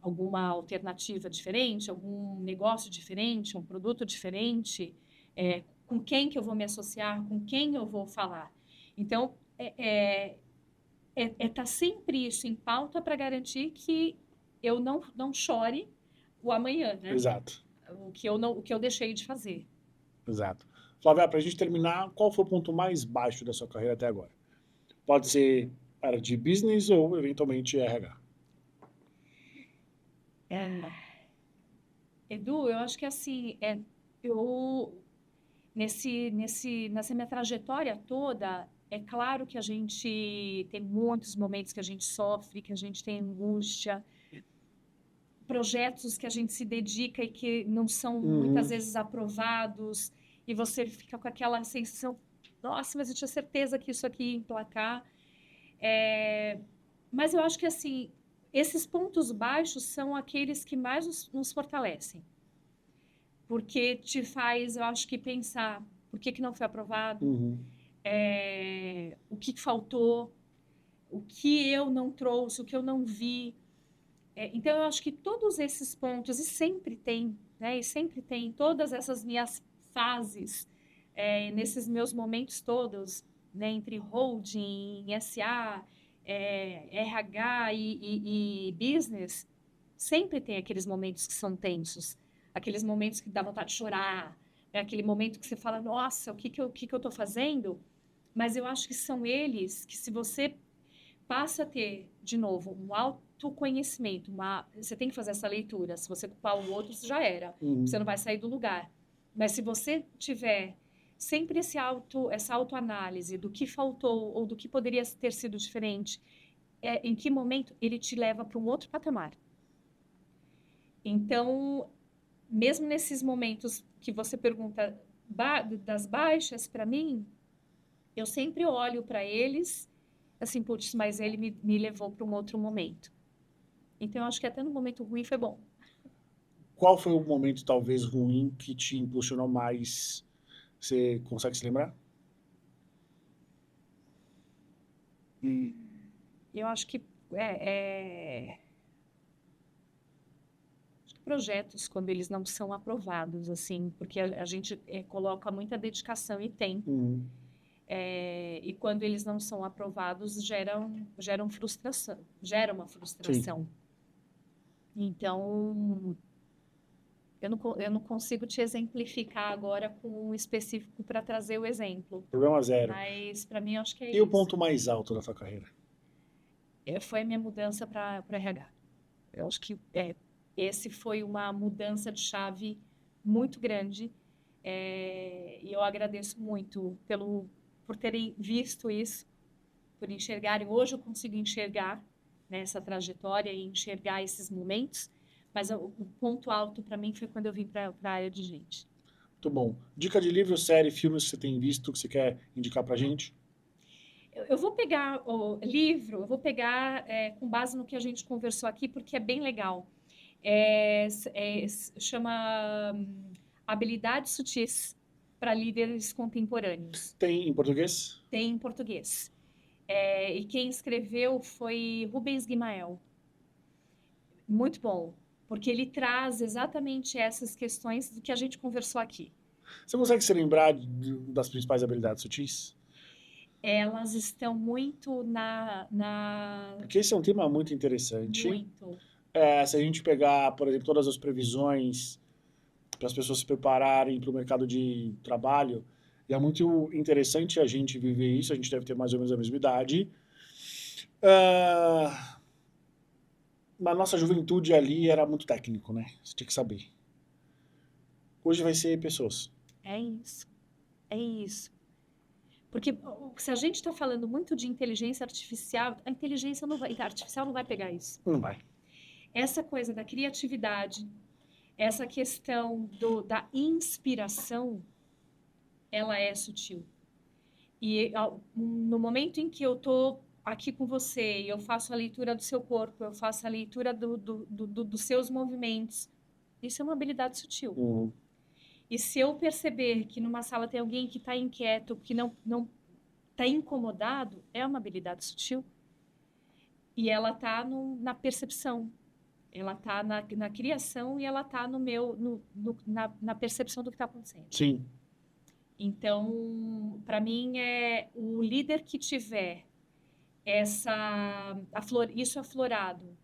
Alguma alternativa diferente, algum negócio diferente, um produto diferente? Com quem que eu vou me associar? Com quem eu vou falar? Então, tá sempre isso em pauta para garantir que eu não chore o amanhã, né? Exato. O que eu deixei de fazer. Exato. Flávia, para a gente terminar, qual foi o ponto mais baixo da sua carreira até agora? Pode ser área de business ou, eventualmente, RH. Edu, eu acho que assim, nessa minha trajetória toda, é claro que a gente tem muitos momentos que a gente sofre, que a gente tem angústia, projetos que a gente se dedica e que não são muitas vezes aprovados, e você fica com aquela sensação, nossa, mas eu tinha certeza que isso aqui ia emplacar. Mas eu acho que assim, esses pontos baixos são aqueles que mais nos fortalecem. Porque te faz, eu acho que pensar por que não foi aprovado, o que faltou, o que eu não trouxe, o que eu não vi. Então, eu acho que todos esses pontos, e sempre tem, né? E sempre tem todas essas minhas fases, nesses meus momentos todos, né? Entre holding, SA, RH e business, sempre tem aqueles momentos que são tensos, aqueles momentos que dá vontade de chorar, né? Aquele momento que você fala, nossa, o que que eu estou fazendo? Mas eu acho que são eles que, se você passa a ter, de novo, um autoconhecimento, você tem que fazer essa leitura. Se você culpar o outro, isso já era. Você não vai sair do lugar. Mas se você tiver sempre essa autoanálise do que faltou ou do que poderia ter sido diferente, em que momento ele te leva para um outro patamar. Então, mesmo nesses momentos que você pergunta das baixas, para mim, eu sempre olho para eles assim, putz, mas ele me levou para um outro momento. Então, eu acho que até no momento ruim foi bom. Qual foi o momento, talvez, ruim que te impulsionou mais? Você consegue se lembrar? Eu acho que projetos, quando eles não são aprovados, assim, porque a gente coloca muita dedicação e tempo. E quando eles não são aprovados, geram frustração, gera uma frustração. Sim. Então, eu não consigo te exemplificar agora com um específico para trazer o exemplo. Problema zero. Mas, para mim, eu acho que é isso. E o ponto mais alto da sua carreira? Foi a minha mudança para RH. Eu acho que esse foi uma mudança de chave muito grande. E eu agradeço muito por terem visto isso, por enxergarem. Hoje eu consigo enxergar, né, essa trajetória e enxergar esses momentos, mas o ponto alto para mim foi quando eu vim para a área de gente. Muito bom. Dica de livro, série, filmes que você tem visto, que você quer indicar para a gente? Eu vou pegar o livro, eu vou pegar com base no que a gente conversou aqui, porque é bem legal. Chama Habilidades Sutis para Líderes Contemporâneos. Tem em português? Tem em português. E quem escreveu foi Rubens Guimael. Muito bom, porque ele traz exatamente essas questões do que a gente conversou aqui. Você consegue se lembrar das principais habilidades sutis? Elas estão muito Porque esse é um tema muito interessante. Muito. Se a gente pegar, por exemplo, todas as previsões para as pessoas se prepararem para o mercado de trabalho, e é muito interessante a gente viver isso, a gente deve ter mais ou menos a mesma idade. na nossa juventude ali era muito técnico, né? Você tinha que saber. Hoje vai ser pessoas. É isso. É isso. Porque se a gente está falando muito de inteligência artificial, a inteligência artificial não vai pegar isso. Não vai. Essa coisa da criatividade, essa questão da inspiração, ela é sutil. E no momento em que eu estou aqui com você, eu faço a leitura do seu corpo, eu faço a leitura dos seus movimentos, isso é uma habilidade sutil. Uhum. E se eu perceber que numa sala tem alguém que está inquieto, que não está incomodado, é uma habilidade sutil. E ela está na percepção, ela está na criação e ela está na percepção do que está acontecendo. Sim. Então, para mim, o líder que tiver isso aflorado,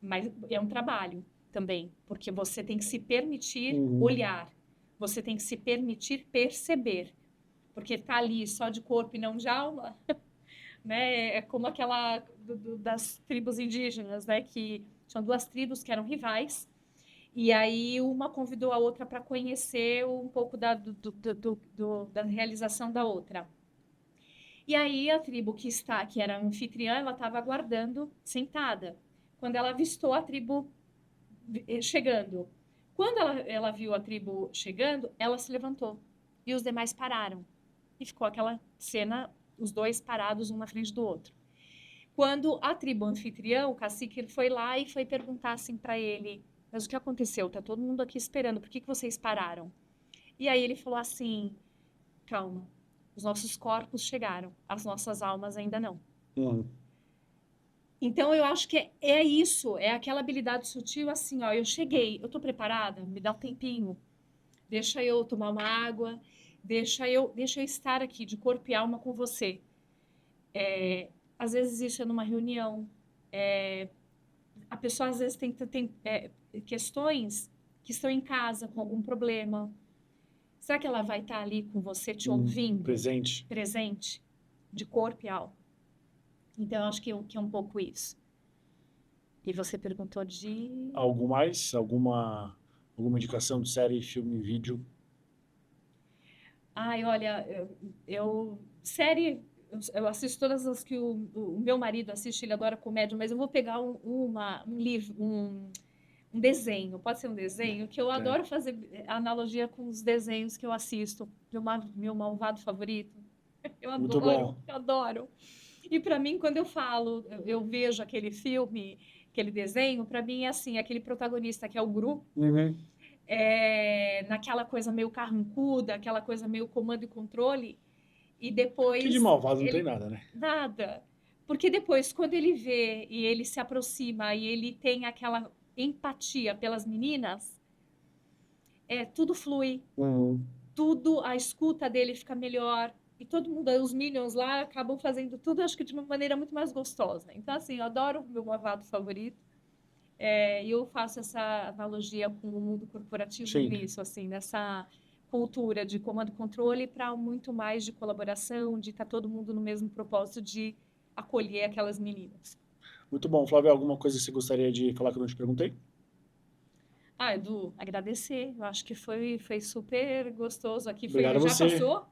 mas é um trabalho também, porque você tem que se permitir olhar, você tem que se permitir perceber, porque tá ali só de corpo e não de alma, né? É como aquela das tribos indígenas, né? Que são duas tribos que eram rivais. E aí uma convidou a outra para conhecer um pouco da realização da outra. E aí a tribo que era anfitriã, ela estava aguardando sentada. Quando ela avistou a tribo chegando. Quando ela viu a tribo chegando, ela se levantou. E os demais pararam. E ficou aquela cena, os dois parados um na frente do outro. Quando a tribo anfitriã, o cacique, ele foi lá e foi perguntar assim para ele: mas o que aconteceu? Tá todo mundo aqui esperando, por que vocês pararam? E aí ele falou assim: calma, os nossos corpos chegaram, as nossas almas ainda não. Então eu acho que é isso, é aquela habilidade sutil assim, ó, eu cheguei, eu tô preparada, me dá um tempinho, deixa eu tomar uma água, deixa eu estar aqui de corpo e alma com você. Às vezes isso é numa reunião, a pessoa às vezes tem questões que estão em casa com algum problema. Será que ela vai estar ali com você te ouvindo? Presente, de corpo e alma. Então, eu acho que é um pouco isso. E você perguntou de... Algo mais? Alguma indicação de série, filme, vídeo? Ai, olha, série, eu assisto todas as que o meu marido assiste, ele adora comédia, mas eu vou pegar um livro, um desenho, pode ser um desenho, que eu adoro fazer analogia com os desenhos que eu assisto, meu malvado favorito. Eu Muito adoro, bom. eu adoro. E para mim, quando eu vejo aquele filme, aquele desenho, para mim é assim, aquele protagonista que é o Gru, naquela coisa meio carrancuda, aquela coisa meio comando e controle, e depois... Que de malvado não tem nada, né? Nada. Porque depois, quando ele vê e ele se aproxima e ele tem aquela empatia pelas meninas, tudo flui, tudo, a escuta dele fica melhor, e todo mundo, os Minions lá, acabam fazendo tudo, acho que de uma maneira muito mais gostosa. Então, assim, eu adoro o meu malvado favorito, e eu faço essa analogia com o mundo corporativo nisso, assim, nessa cultura de comando e controle para muito mais de colaboração, de estar todo mundo no mesmo propósito de acolher aquelas meninas. Muito bom. Flávia, alguma coisa que você gostaria de falar que eu não te perguntei? Edu, agradecer. Eu acho que foi super gostoso aqui. Obrigado a Já você. passou?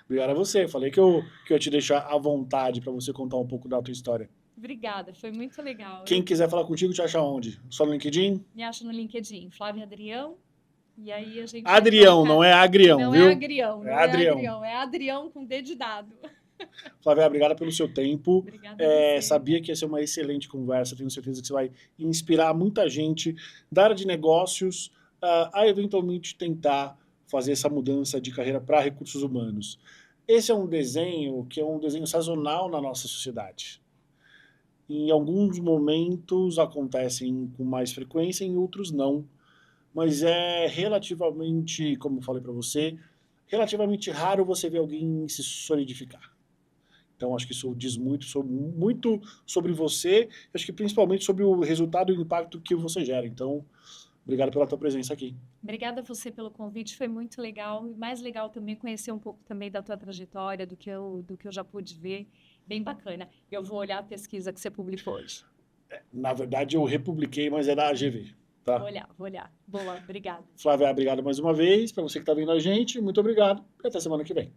Obrigado a você. Falei que eu ia te deixar à vontade para você contar um pouco da tua história. Obrigada, foi muito legal. Quem quiser falar contigo, te acha onde? Só no LinkedIn? Me acha no LinkedIn, Flávia Adrião. E aí a gente... Adrião, não é Agrião, não viu? Não é Agrião, não é Adrião. É Adrião com D de dado. Flávia, obrigada pelo seu tempo. Obrigada a você. Sabia que ia ser uma excelente conversa. Tenho certeza que você vai inspirar muita gente da área de negócios a eventualmente tentar fazer essa mudança de carreira para recursos humanos. Esse é um desenho que é um desenho sazonal na nossa sociedade. Em alguns momentos acontecem com mais frequência, em outros não. Mas é relativamente, como eu falei para você, relativamente raro você ver alguém se solidificar. Então, acho que isso diz muito sobre você, acho que principalmente sobre o resultado e o impacto que você gera. Então, obrigado pela tua presença aqui. Obrigada a você pelo convite, foi muito legal. E mais legal também conhecer um pouco também da tua trajetória, do que eu já pude ver. Bem bacana. Eu vou olhar a pesquisa que você publicou hoje. Na verdade, eu republiquei, mas é da AGV. Tá? Vou olhar. Boa, obrigada. Flávia, obrigado mais uma vez. Para você que está vendo a gente, muito obrigado. E até semana que vem.